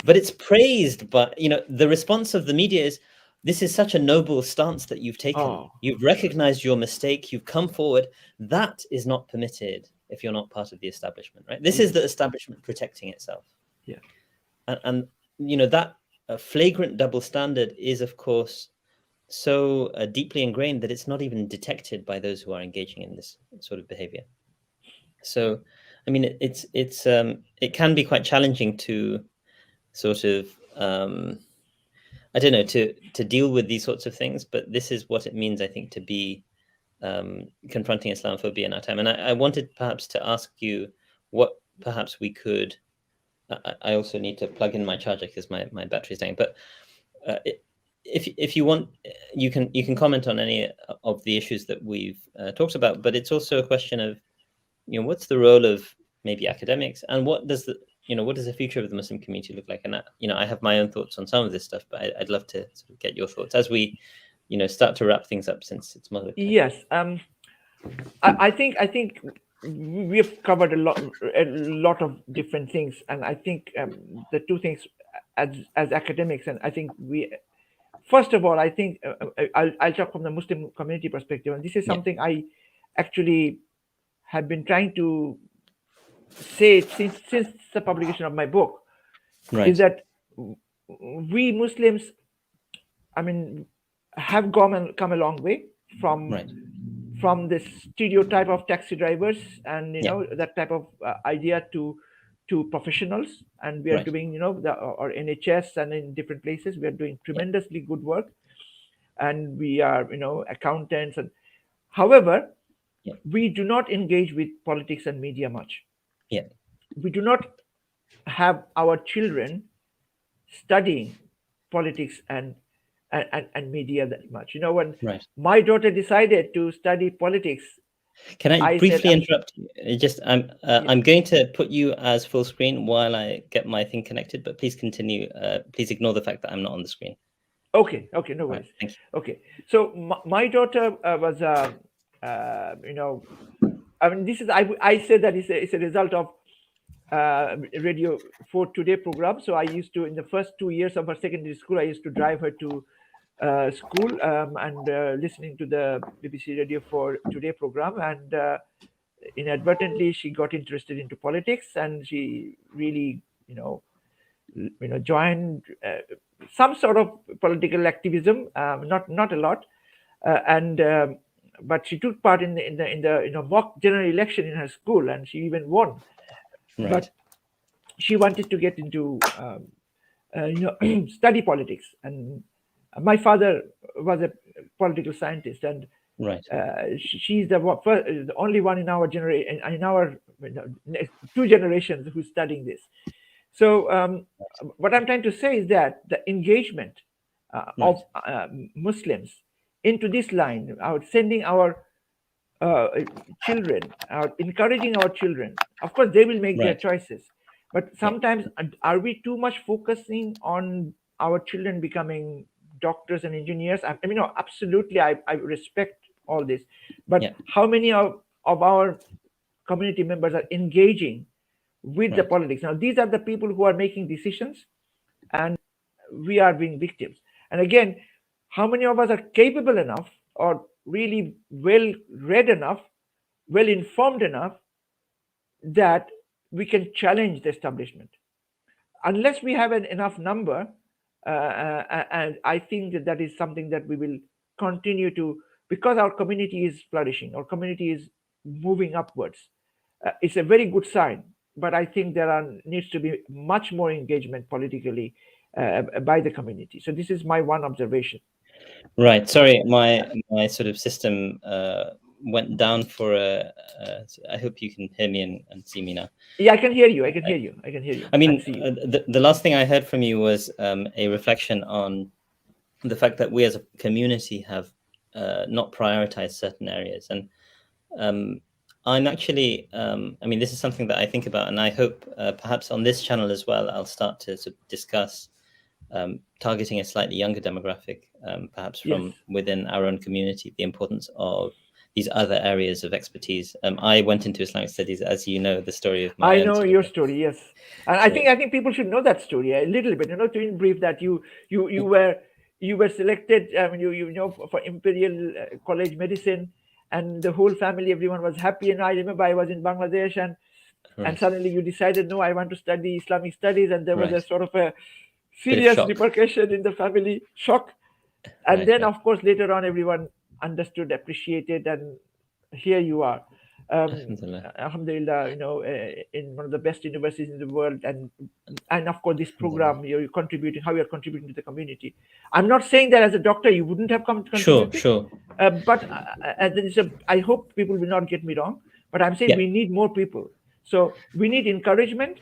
But it's praised, but the response of the media is, this is such a noble stance that you've taken. Oh. You've recognized your mistake. You've come forward. That is not permitted if you're not part of the establishment, right? This is the establishment protecting itself. Yeah. And that flagrant double standard is, of course, so deeply ingrained that it's not even detected by those who are engaging in this sort of behavior. So, I mean, it can be quite challenging to sort of I don't know, to deal with these sorts of things, but this is what it means, I think, to be confronting Islamophobia in our time. And I wanted perhaps to ask you what perhaps we could. I also need to plug in my charger because my battery is dying. But if you want, you can comment on any of the issues that we've talked about. But it's also a question of, what's the role of maybe academics, and what does the future of the Muslim community look like? And I have my own thoughts on some of this stuff, but I'd love to sort of get your thoughts as we, start to wrap things up, since it's Maghrib time. Yes, I think we've covered a lot of different things, and I think the two things as academics, and I think first of all, I think I'll talk from the Muslim community perspective, and this is something I actually have been trying to say since the publication of my book, right. is that we Muslims, I mean, have come a long way from the stereotype of taxi drivers and that type of idea to professionals, and we are doing or NHS and in different places we are doing tremendously good work, and we are accountants, and however we do not engage with politics and media much. We do not have our children studying politics and media that much. When my daughter decided to study politics, can I briefly interrupt you? I'm going to put you as full screen while I get my thing connected, but please continue. Please ignore the fact that I'm not on the screen. Okay, no worries. Thank you. Okay, so my daughter was I mean, this is I said that it's a result of Radio 4 Today program. So I used to, in the first 2 years of her secondary school, I used to drive her to school and listening to the BBC Radio 4 Today program, and inadvertently she got interested into politics, and she really joined some sort of political activism, not a lot, but she took part in the mock general election in her school, and she even won. But she wanted to get into study politics, and my father was a political scientist, and she's the only one in our generation, in our 2 generations, who's studying this. So what I'm trying to say is that the engagement of Muslims into this line, sending our children, encouraging our children, of course they will make their choices, but sometimes are we too much focusing on our children becoming doctors and engineers. I mean, no, absolutely, I respect all this, but how many of our community members are engaging with the politics? Now, these are the people who are making decisions, and we are being victims. And again, how many of us are capable enough or really well read enough, well informed enough that we can challenge the establishment? Unless we have enough number, and I think that is something that we will continue to, because our community is flourishing, our community is moving upwards. It's a very good sign, but I think there needs to be much more engagement politically by the community. So this is my one observation. Right. Sorry, my sort of system went down for I hope you can hear me and see me now. Yeah, I can hear you. I can hear you. I can hear you. I mean, the last thing I heard from you was a reflection on the fact that we as a community have not prioritized certain areas. And I'm actually, I mean, this is something that I think about, and I hope perhaps on this channel as well, I'll start to sort of discuss targeting a slightly younger demographic, perhaps from within our own community, the importance of these other areas of expertise. I went into Islamic studies, as you know, the story of my I know your story, yes, and so, I think people should know that story a little bit. To in brief, that you were selected, for Imperial College Medicine, and the whole family, everyone was happy. And I remember I was in Bangladesh, and suddenly you decided, no, I want to study Islamic studies, and there was a sort of a serious repercussion in the family, shock. And then, of course, later on, everyone understood, appreciated, and here you are. Alhamdulillah, in one of the best universities in the world, and of course this program, you're contributing, how you're contributing to the community. I'm not saying that as a doctor you wouldn't have come to contribute. Sure. But I hope people will not get me wrong, but I'm saying we need more people. So we need encouragement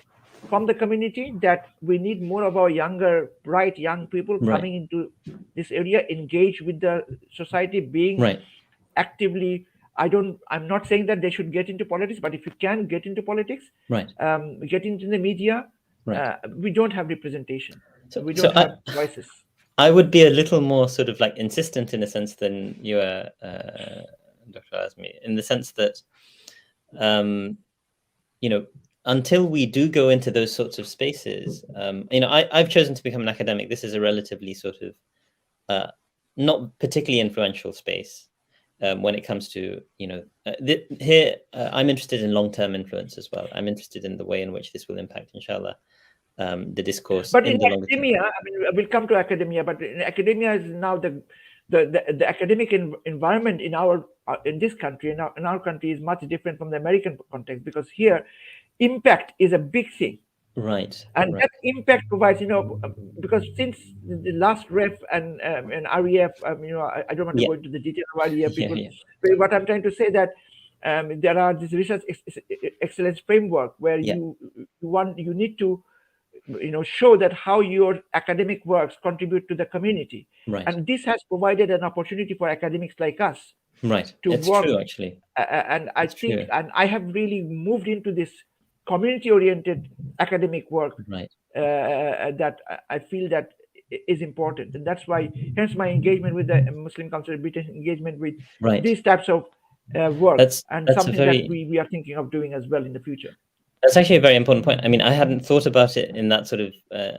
from the community, that we need more of our younger, bright young people coming into this area, engage with the society, being actively. I'm not saying that they should get into politics, but if you can get into politics, get into the media, we don't have representation. So we don't have voices. I would be a little more sort of like insistent in a sense than you are, Dr. Azmi, in the sense that, until we do go into those sorts of spaces, I've chosen to become an academic. This is a relatively sort of not particularly influential space. When it comes to, here, I'm interested in long-term influence as well. I'm interested in the way in which this will impact, inshallah, the discourse. But in academia, I mean, we'll come to academia, but in academia is now the academic environment in this country, in our country, is much different from the American context, because here, impact is a big thing. And that impact provides, because since the last ref and REF, I don't want to go into the detail of REF, but what I'm trying to say that there are this research excellence framework where you need to, show that how your academic works contribute to the community. And this has provided an opportunity for academics like us to work. True, actually. And I think, and I have really moved into this community-oriented academic work that I feel that is important, and that's why, hence my engagement with the Muslim Council of Britain, engagement with these types of work, that's something that we are thinking of doing as well in the future. That's actually a very important point. I mean, I hadn't thought about it in that sort of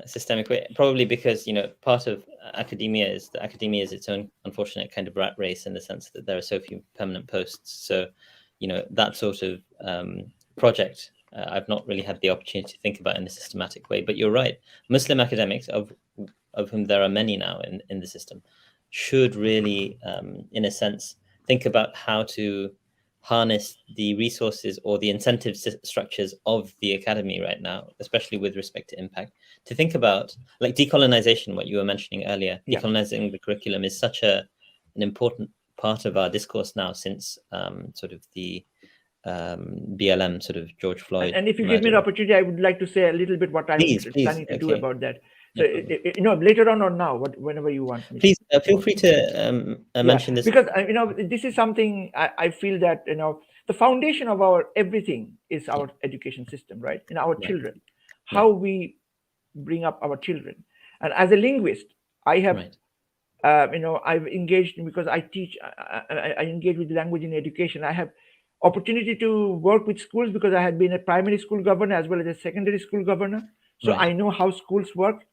systemic way, probably because, part of academia is its own unfortunate kind of rat race, in the sense that there are so few permanent posts. So, that sort of project, I've not really had the opportunity to think about in a systematic way. But you're right. Muslim academics, of whom there are many now in the system, should really, in a sense, think about how to harness the resources or the incentive structures of the academy right now, especially with respect to impact, to think about like decolonization, what you were mentioning earlier. Decolonizing the curriculum is such an important part of our discourse now, since sort of the BLM, sort of George Floyd. And if you give me an opportunity, I would like to say a little bit what I'm planning to do about that. So, later on or now, whenever you want me. Please feel free to mention this. Because, this is something I feel that, the foundation of our everything is our education system, right? In our children, how we bring up our children. And as a linguist, I have I've engaged because I teach. I engage with language in education. I have opportunity to work with schools because I had been a primary school governor as well as a secondary school governor. So I know how schools work.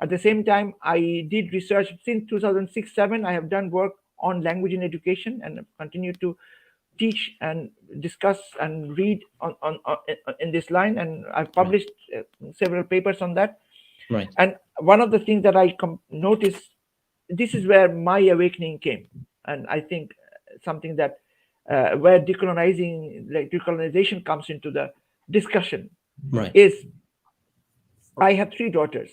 At the same time, I did research since 2006-7. I have done work on language in education and continue to teach and discuss and read on in this line. And I've published several papers on that. Right. And one of the things that I noticed, this is where my awakening came, and I think something that where decolonization comes into the discussion is I have 3 daughters.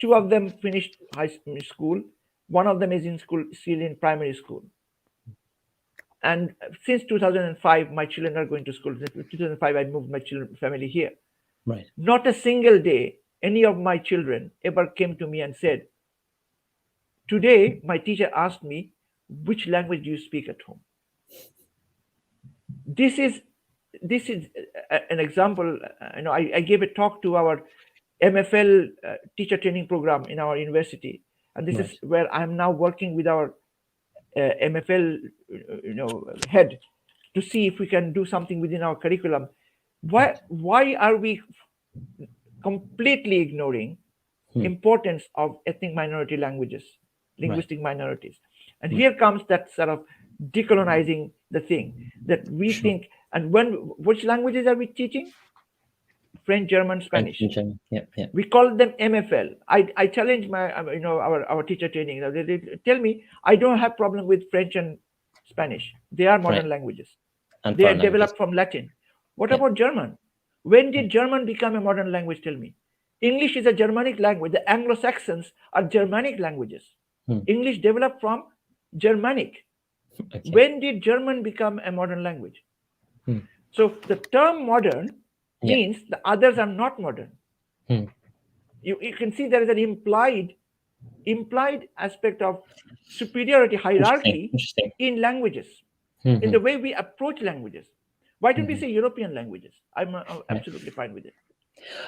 2 of them finished high school. 1 of them is still in primary school. And since 2005, my children are going to school. In 2005, I moved my family here. Right. Not a single day any of my children ever came to me and said, "Today, my teacher asked me, which language do you speak at home?" This is an example. I gave a talk to our MFL teacher training program in our university, and this is where I'm now working with our MFL, head to see if we can do something within our curriculum. Why are we completely ignoring importance of ethnic minority languages, linguistic minorities? And here comes that sort of decolonizing the thing that we think. And which languages are we teaching? French, German, Spanish. We call them MFL. I challenge my our teacher training. They tell me I don't have problem with French and Spanish. They are modern languages. And they are developed from Latin. What about German? When did German become a modern language? Tell me. English is a Germanic language. The Anglo-Saxons are Germanic languages. English developed from Germanic. When did German become a modern language? So the term modern means the others are not modern. You can see there is an implied aspect of superiority hierarchy in languages, in the way we approach languages. Why don't we say European languages? I'm absolutely fine with it.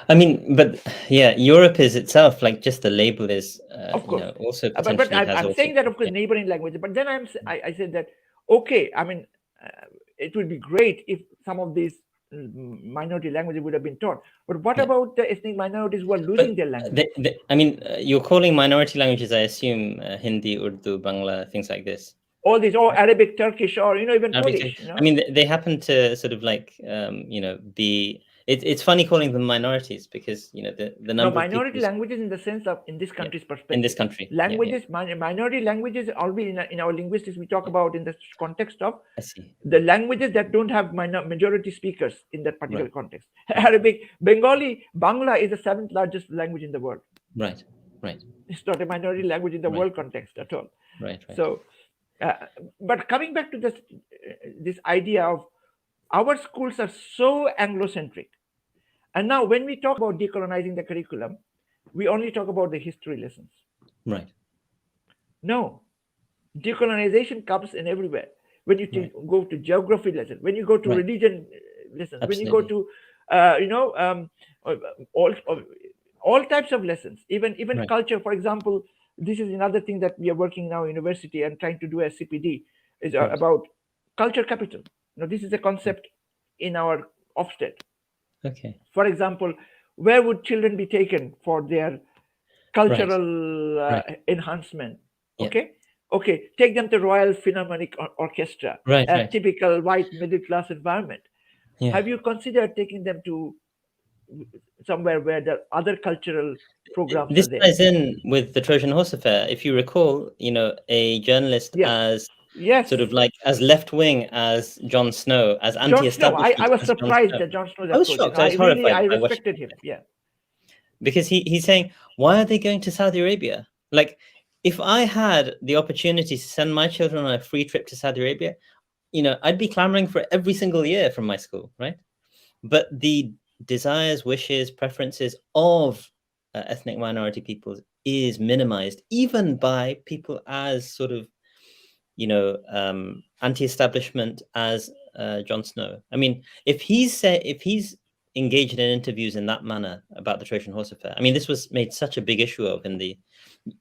I mean, but yeah, Europe is itself, like, just the label is of course also potentially but I'm saying that, of course, neighboring languages. But then I said that, okay, I mean, it would be great if some of these minority languages would have been taught. But what about the ethnic minorities who are losing their language? I mean, you're calling minority languages, I assume, Hindi, Urdu, Bangla, things like this. All these, or Arabic, Turkish, or even Polish. I mean, they happen to sort of like be. It's funny calling them minorities because the number of minority languages in the sense of in this country's perspective. In this country, languages, minority languages, always in our linguistics we talk about in the context of the languages that don't have majority speakers in that particular context. Arabic, Bengali, Bangla is the 7th largest language in the world. Right. It's not a minority language in the world context at all. Right. So, but coming back to this idea of our schools are so Anglo-centric. And now when we talk about decolonizing the curriculum, we only talk about the history lessons. Right. No. Decolonization comes in everywhere. When you go to geography lessons, when you go to religion lessons, when you go to, all types of lessons, even culture. For example, this is another thing that we are working in our university and trying to do as CPD is about culture capital. This is a concept in our Ofsted. Okay. For example, where would children be taken for their cultural enhancement? Okay. Take them to Royal Philharmonic Orchestra, a typical white middle class environment. Have you considered taking them to somewhere where the other cultural programs this are there? ties in with the Trojan Horse Affair. If you recall, a journalist as sort of like as left-wing as Jon Snow, as anti-establishment. I was surprised that Jon Snow. I was shocked. I was horrified. I respected him. Because he's saying, why are they going to Saudi Arabia? Like, if I had the opportunity to send my children on a free trip to Saudi Arabia, I'd be clamoring for it every single year from my school, right? But the desires, wishes, preferences of ethnic minority peoples is minimized, even by people as sort of anti-establishment as Jon Snow. I mean, if he's engaged in interviews in that manner about the Trojan Horse Affair, I mean, this was made such a big issue of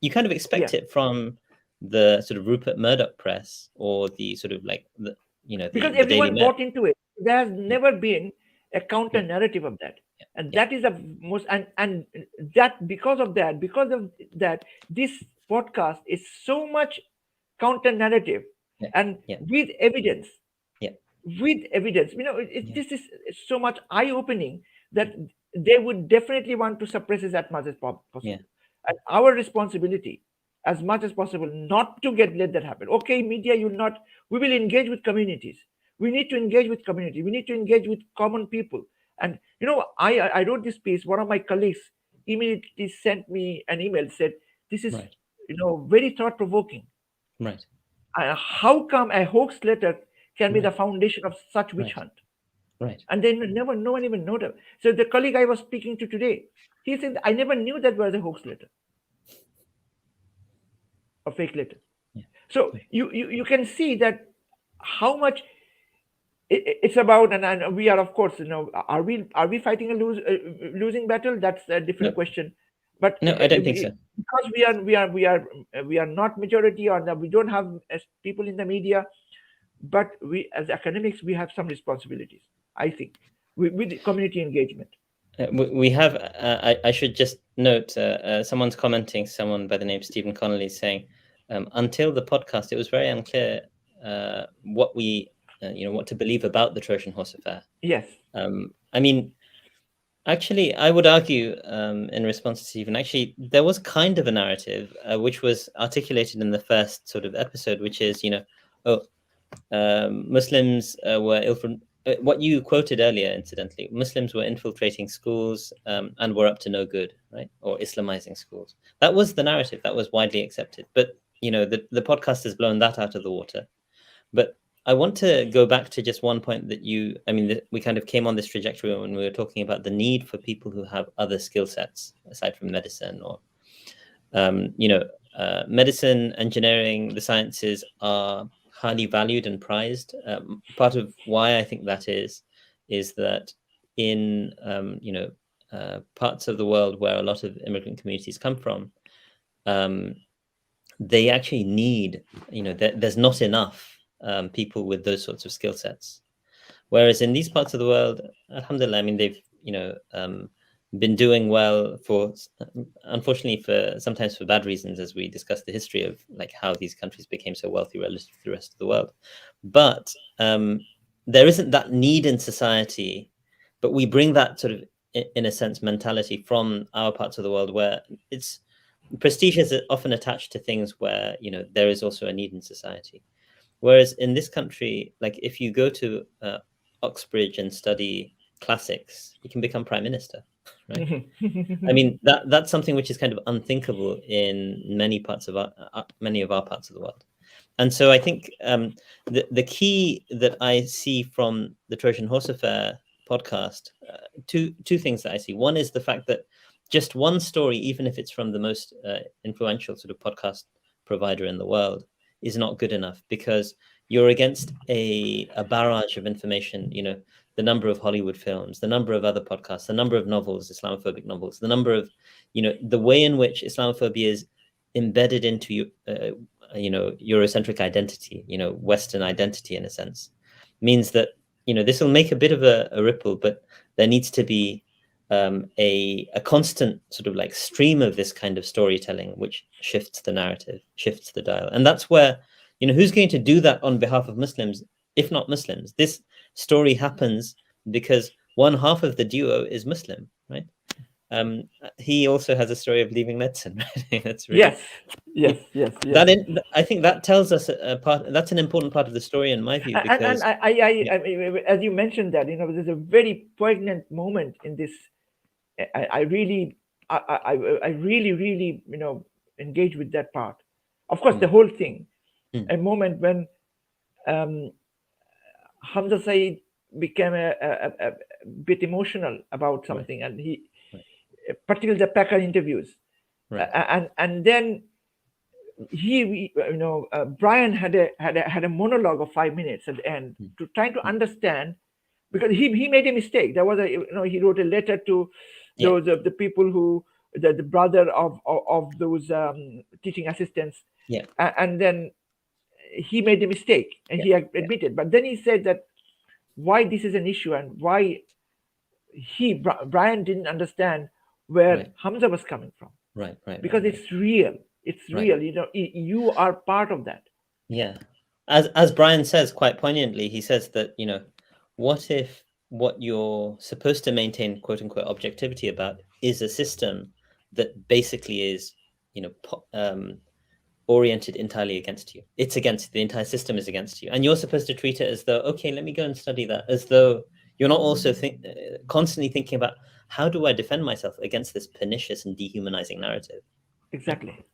you kind of expect it from the sort of Rupert Murdoch press or the sort of like the because the Daily everyone Mail. bought into it. There has never been a counter narrative of that, and that is the most and that because of that, this podcast is so much counter narrative and with evidence. With evidence, this is so much eye opening that they would definitely want to suppress it as much as possible. And our responsibility as much as possible not to let that happen. Okay, media, we will engage with communities. We need to engage with community. We need to engage with common people. And I wrote this piece. One of my colleagues immediately sent me an email, said this is very thought provoking. Right. How come a hoax letter can be the foundation of such witch hunt? Right. And then no one even noticed. So the colleague I was speaking to today, he said, I never knew that was a hoax letter, a fake letter. So you can see that how much it's about, and we are, of course, are we fighting a losing battle? That's a different question. But no, I don't think so. Because we are not majority, or we don't have as people in the media, but we as academics we have some responsibilities, I think, with community engagement. We have. I should just note. Someone's commenting. Someone by the name Stephen Connolly saying, until the podcast, it was very unclear what we, what to believe about the Trojan Horse Affair. Yes. I mean, actually, I would argue, in response to Stephen, actually, there was kind of a narrative which was articulated in the first sort of episode, which is, Muslims were what you quoted earlier, incidentally, Muslims were infiltrating schools and were up to no good, right? Or Islamizing schools. That was the narrative that was widely accepted. But, the podcast has blown that out of the water. But I want to go back to just one point that we kind of came on this trajectory when we were talking about the need for people who have other skill sets aside from medicine or, medicine, engineering, the sciences are highly valued and prized. Part of why I think that is that in parts of the world where a lot of immigrant communities come from, they actually need, there's not enough people with those sorts of skill sets. Whereas in these parts of the world, alhamdulillah, I mean, they've been doing well for, unfortunately, sometimes for bad reasons, as we discussed the history of like how these countries became so wealthy relative to the rest of the world. But there isn't that need in society, but we bring that sort of, in a sense, mentality from our parts of the world where prestige is often attached to things where there is also a need in society. Whereas in this country, like if you go to Oxbridge and study classics, you can become prime minister. Right? I mean, that's something which is kind of unthinkable in many of our parts of the world. And so I think the key that I see from the Trojan Horse Affair podcast, two things that I see. One is the fact that just one story, even if it's from the most influential sort of podcast provider in the world, is not good enough, because you're against a barrage of information, the number of Hollywood films, the number of other podcasts, the number of novels, Islamophobic novels, the number of, the way in which Islamophobia is embedded into, Eurocentric identity, Western identity in a sense, means that, this will make a bit of a ripple, but there needs to be a constant sort of like stream of this kind of storytelling, which shifts the narrative, shifts the dial. And that's where, who's going to do that on behalf of Muslims, if not Muslims? This story happens because one half of the duo is Muslim, right? He also has a story of leaving medicine, right? That's really, yes. I think that tells us that's an important part of the story in my view, because and I as you mentioned that, there's a very poignant moment in this. I really engage with that part. Of course, the whole thing. A moment when Hamza Said became a bit emotional about something, and he, particularly the Packer interviews, and then Brian had a monologue of 5 minutes at the end to trying to understand, because he made a mistake. There was he wrote a letter to those of the people who the brother of those teaching assistants. Yeah. And then he made a mistake, and he admitted. But then he said that why this is an issue, and why Brian didn't understand where Hamza was coming from. Because it's real. It's real. You are part of that. Yeah. As Brian says quite poignantly, he says that, what if what you're supposed to maintain quote unquote objectivity about is a system that basically is, oriented entirely against you. It's against the entire system is against you, and you're supposed to treat it as though, okay, let me go and study that, as though you're not also constantly thinking about how do I defend myself against this pernicious and dehumanizing narrative. Exactly.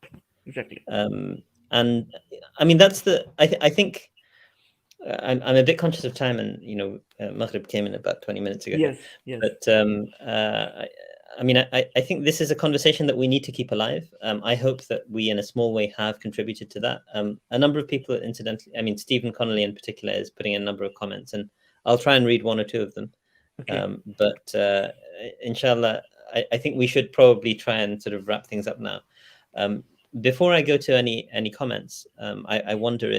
And I mean, that's I think I'm a bit conscious of time, and Maghrib came in about 20 minutes ago. Yes. But I mean, I think this is a conversation that we need to keep alive. I hope that we, in a small way, have contributed to that. A number of people, incidentally, I mean, Stephen Connolly in particular is putting in a number of comments, and I'll try and read one or two of them. Okay. But inshallah, I think we should probably try and sort of wrap things up now. Before I go to any comments, I wonder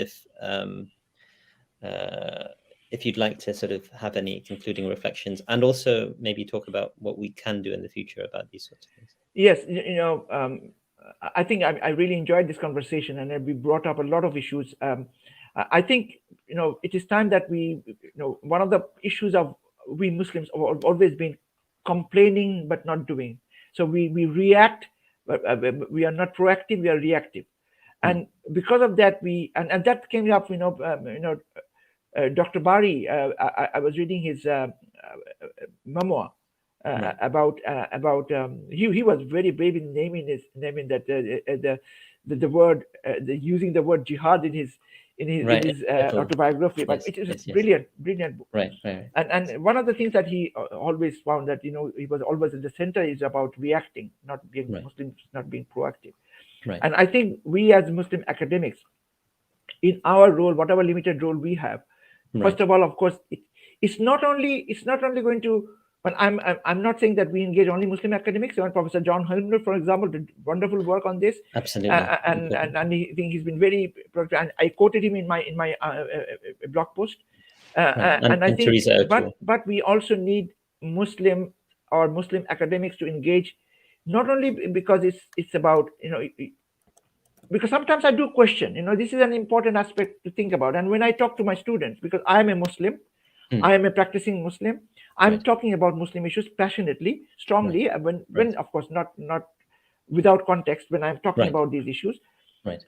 if you'd like to sort of have any concluding reflections, and also maybe talk about what we can do in the future about these sorts of things. Yes, I think I really enjoyed this conversation, and we brought up a lot of issues. I think it is time that we, one of the issues of we Muslims have always been complaining but not doing. So we react, but we are not proactive. We are reactive, and because of that, and that came up. Dr. Bari, I was reading his memoir about he was very brave in naming that the word using the word jihad in his autobiography. But it is a brilliant book. Right. And one of the things that he always found that he was always in the center is about reacting, not being Muslims, not being proactive. Right. And I think we as Muslim academics, in our role, whatever limited role we have, first of all, of course, it's not only going to. But I'm not saying that we engage only Muslim academics. Professor John Helmer, for example, did wonderful work on this. Absolutely. And I think he's been very productive. And I quoted him in my blog post. And I think, but we also need Muslim academics to engage, not only because it's about because sometimes I do question, this is an important aspect to think about. And when I talk to my students, because I am a Muslim, I am a practicing Muslim, I'm talking about Muslim issues passionately, strongly, when of course not without context, when I'm talking about these issues. Right.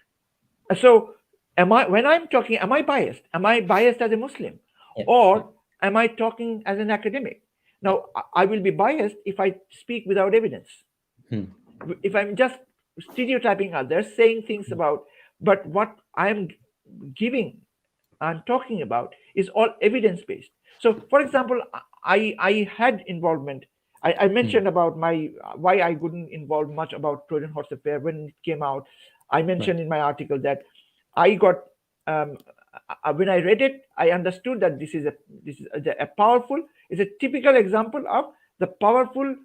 So when I'm talking, am I biased? Am I biased as a Muslim? Or am I talking as an academic? Now, I will be biased if I speak without evidence. If I'm just stereotyping others, saying things about, but what I'm talking about is all evidence-based. So, for example, I had involvement. I mentioned about why I couldn't involve much about Trojan Horse Affair when it came out. I mentioned in my article that I got when I read it, I understood that this is a powerful. It's a typical example of the powerful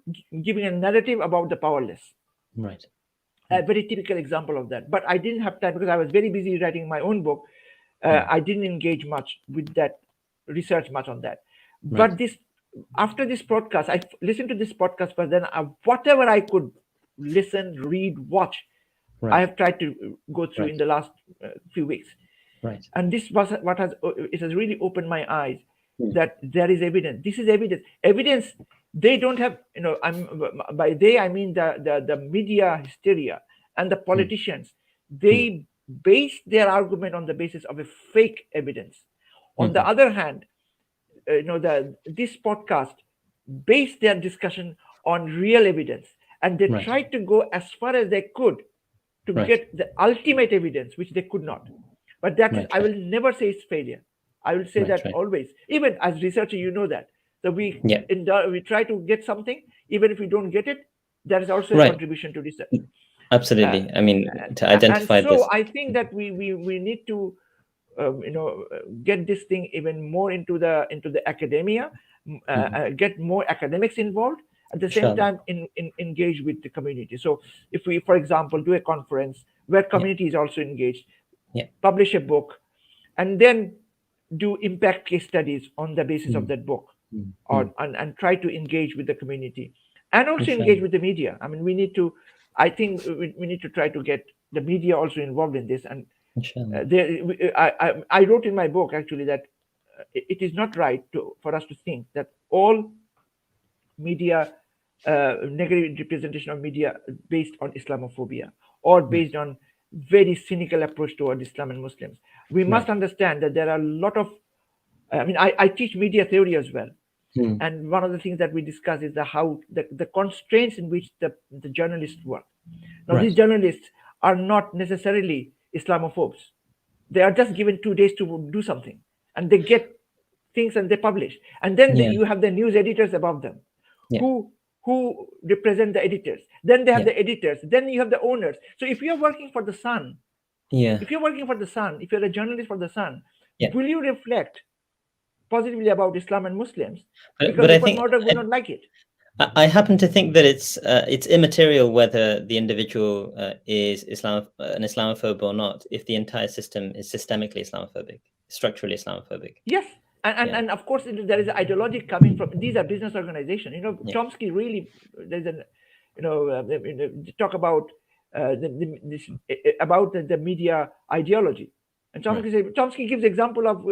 giving a narrative about the powerless. Right. A very typical example of that. But I didn't have time because I was very busy writing my own book. I didn't engage much with that, research much on that. But after this podcast, I listened to this podcast, but then whatever I could listen, read, watch, I have tried to go through in the last few weeks. Right. And this was it has really opened my eyes that there is evidence. This is evidence. Evidence. They don't have, by they, I mean the media hysteria and the politicians. They base their argument on the basis of a fake evidence. On the other hand, this podcast based their discussion on real evidence, and they tried to go as far as they could to get the ultimate evidence, which they could not. But that is, I will never say it's failure. I will say that always, even as researcher, that. So we try to get something, even if we don't get it, that is also a contribution to research. Absolutely. I mean, to identify this. So I think that we need to get this thing even more into the academia, get more academics involved, At the same time, engage with the community. So if we, for example, do a conference where community is also engaged, publish a book, and then do impact case studies on the basis of that book, and try to engage with the community, and also engage with the media. I mean, we need to, I think we need to try to get the media also involved in this. And I wrote in my book actually that it is not right for us to think that all media, negative representation of media based on Islamophobia or based on very cynical approach toward Islam and Muslims. We must understand that there are a lot of, I mean, I teach media theory as well. And one of the things that we discuss is how the constraints in which the journalists work. Now, these journalists are not necessarily Islamophobes. They are just given 2 days to do something, and they get things and they publish. And then you have the news editors above them who represent the editors. Then they have the editors. Then you have the owners. So if you're working for the Sun, if you're working for the Sun, if you're a journalist for the Sun, will you reflect positively about Islam and Muslims? Because but I think Murdoch would not like it. I happen to think that it's immaterial whether the individual is an Islamophobe or not, if the entire system is systemically Islamophobic, structurally Islamophobic. Yes. And of course, there is ideology coming from, these are business organizations. Chomsky really, there's talk about the media ideology. And Chomsky gives example of,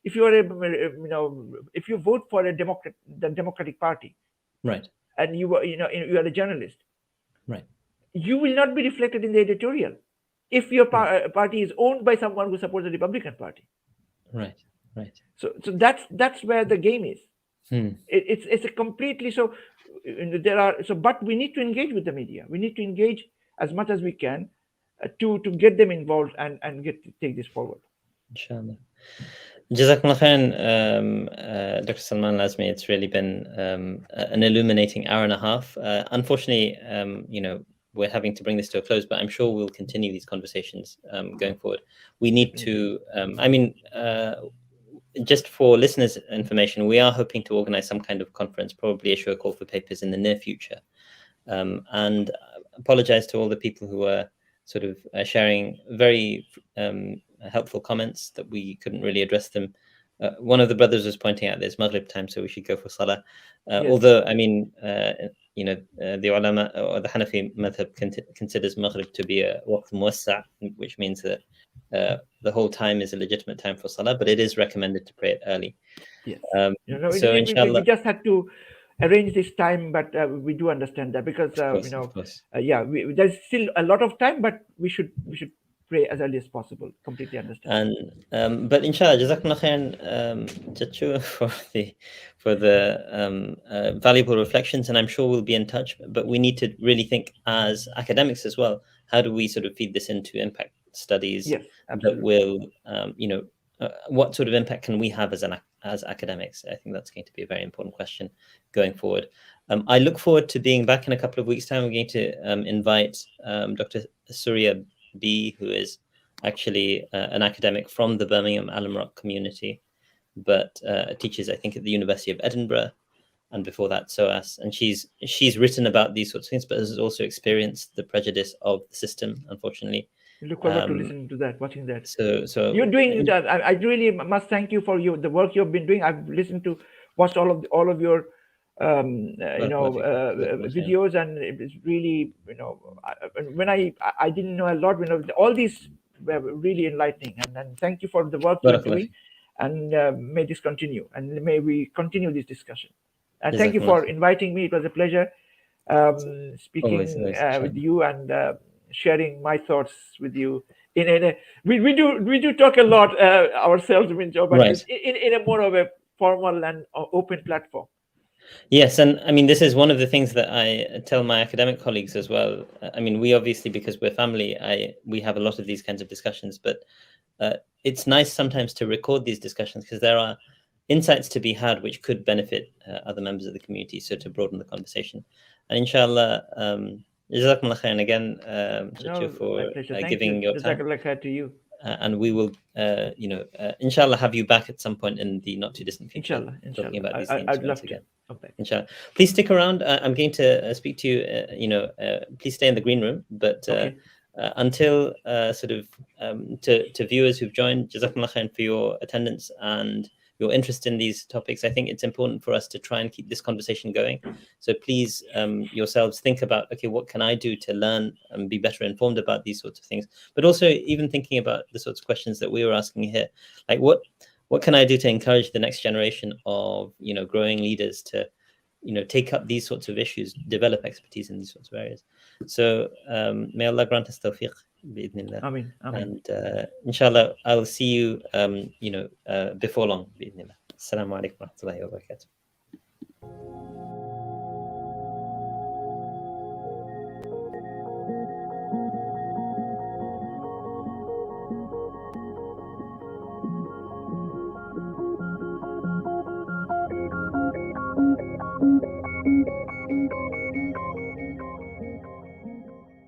if you vote for the Democratic Party, right, and you are a journalist, right, you will not be reflected in the editorial if your party is owned by someone who supports the Republican Party. Right. So that's where the game is. It's a completely but we need to engage with the media. We need to engage as much as we can to get them involved and take this forward. Inshallah. Jazakumullah khairan, Dr. Salman Al-Azami. It's really been an illuminating hour and a half. Unfortunately, we're having to bring this to a close, but I'm sure we'll continue these conversations going forward. We need to, just for listeners' information, we are hoping to organize some kind of conference, probably issue a call for papers in the near future. And apologize to all the people who are sort of sharing very helpful comments that we couldn't really address them. One of the brothers was pointing out there's Maghrib time, so we should go for Salah. Although, I mean, the ulama or the Hanafi madhab considers Maghrib to be a waqt muwassa', which means that the whole time is a legitimate time for Salah, but it is recommended to pray it early. Yes. So inshallah, we just had to arrange this time, but we do understand that because there's still a lot of time, but we should pray as early as possible. Completely understand. And but inshallah, jazakumullah khairan, Chachu, for the valuable reflections, and I'm sure we'll be in touch. But we need to really think as academics as well. How do we sort of feed this into impact studies that will, what sort of impact can we have as academics? I think that's going to be a very important question going forward. I look forward to being back in a couple of weeks' time. We're going to invite Dr. Surya B, who is actually an academic from the Birmingham Alum community, but teaches, I think, at the University of Edinburgh, and before that SOAS. And she's written about these sorts of things, but has also experienced the prejudice of the system, unfortunately. Look forward to listening to that, watching that. So you're doing that. I really must thank you for the work you've been doing. I've watched all of your videos, and it's really, when I didn't know a lot, all these were really enlightening, and thank you for the work you're doing, and may this continue, and may we continue this discussion. And thank you for inviting me. It was a pleasure speaking with you and sharing my thoughts with you. We do talk a lot ourselves, but in a more of a formal and open platform. Yes, and I mean, this is one of the things that I tell my academic colleagues as well. I mean, we obviously, because we're family, we have a lot of these kinds of discussions, but it's nice sometimes to record these discussions because there are insights to be had which could benefit other members of the community, so to broaden the conversation. And inshallah, Jazakumullah khairan again, for giving your time. Jazakallah khair to you. and we will, inshallah, have you back at some point in the not too distant future. Inshallah. Talking about these I'd love again. to come back. Inshallah. Please stick around. I'm going to speak to you. Please stay in the green room. But until to viewers who've joined, Jazakumullah khair for your attendance and your interest in these topics. I think it's important for us to try and keep this conversation going. So please yourselves think about, okay, what can I do to learn and be better informed about these sorts of things? But also even thinking about the sorts of questions that we were asking here, like what can I do to encourage the next generation of growing leaders to take up these sorts of issues, develop expertise in these sorts of areas. So may Allah grant us tawfiq bi'idhnillah. Ameen. And inshallah I'll see you before long bi'idhnillah. Assalamu alaikum wa rahmatullahi wa barakatuh.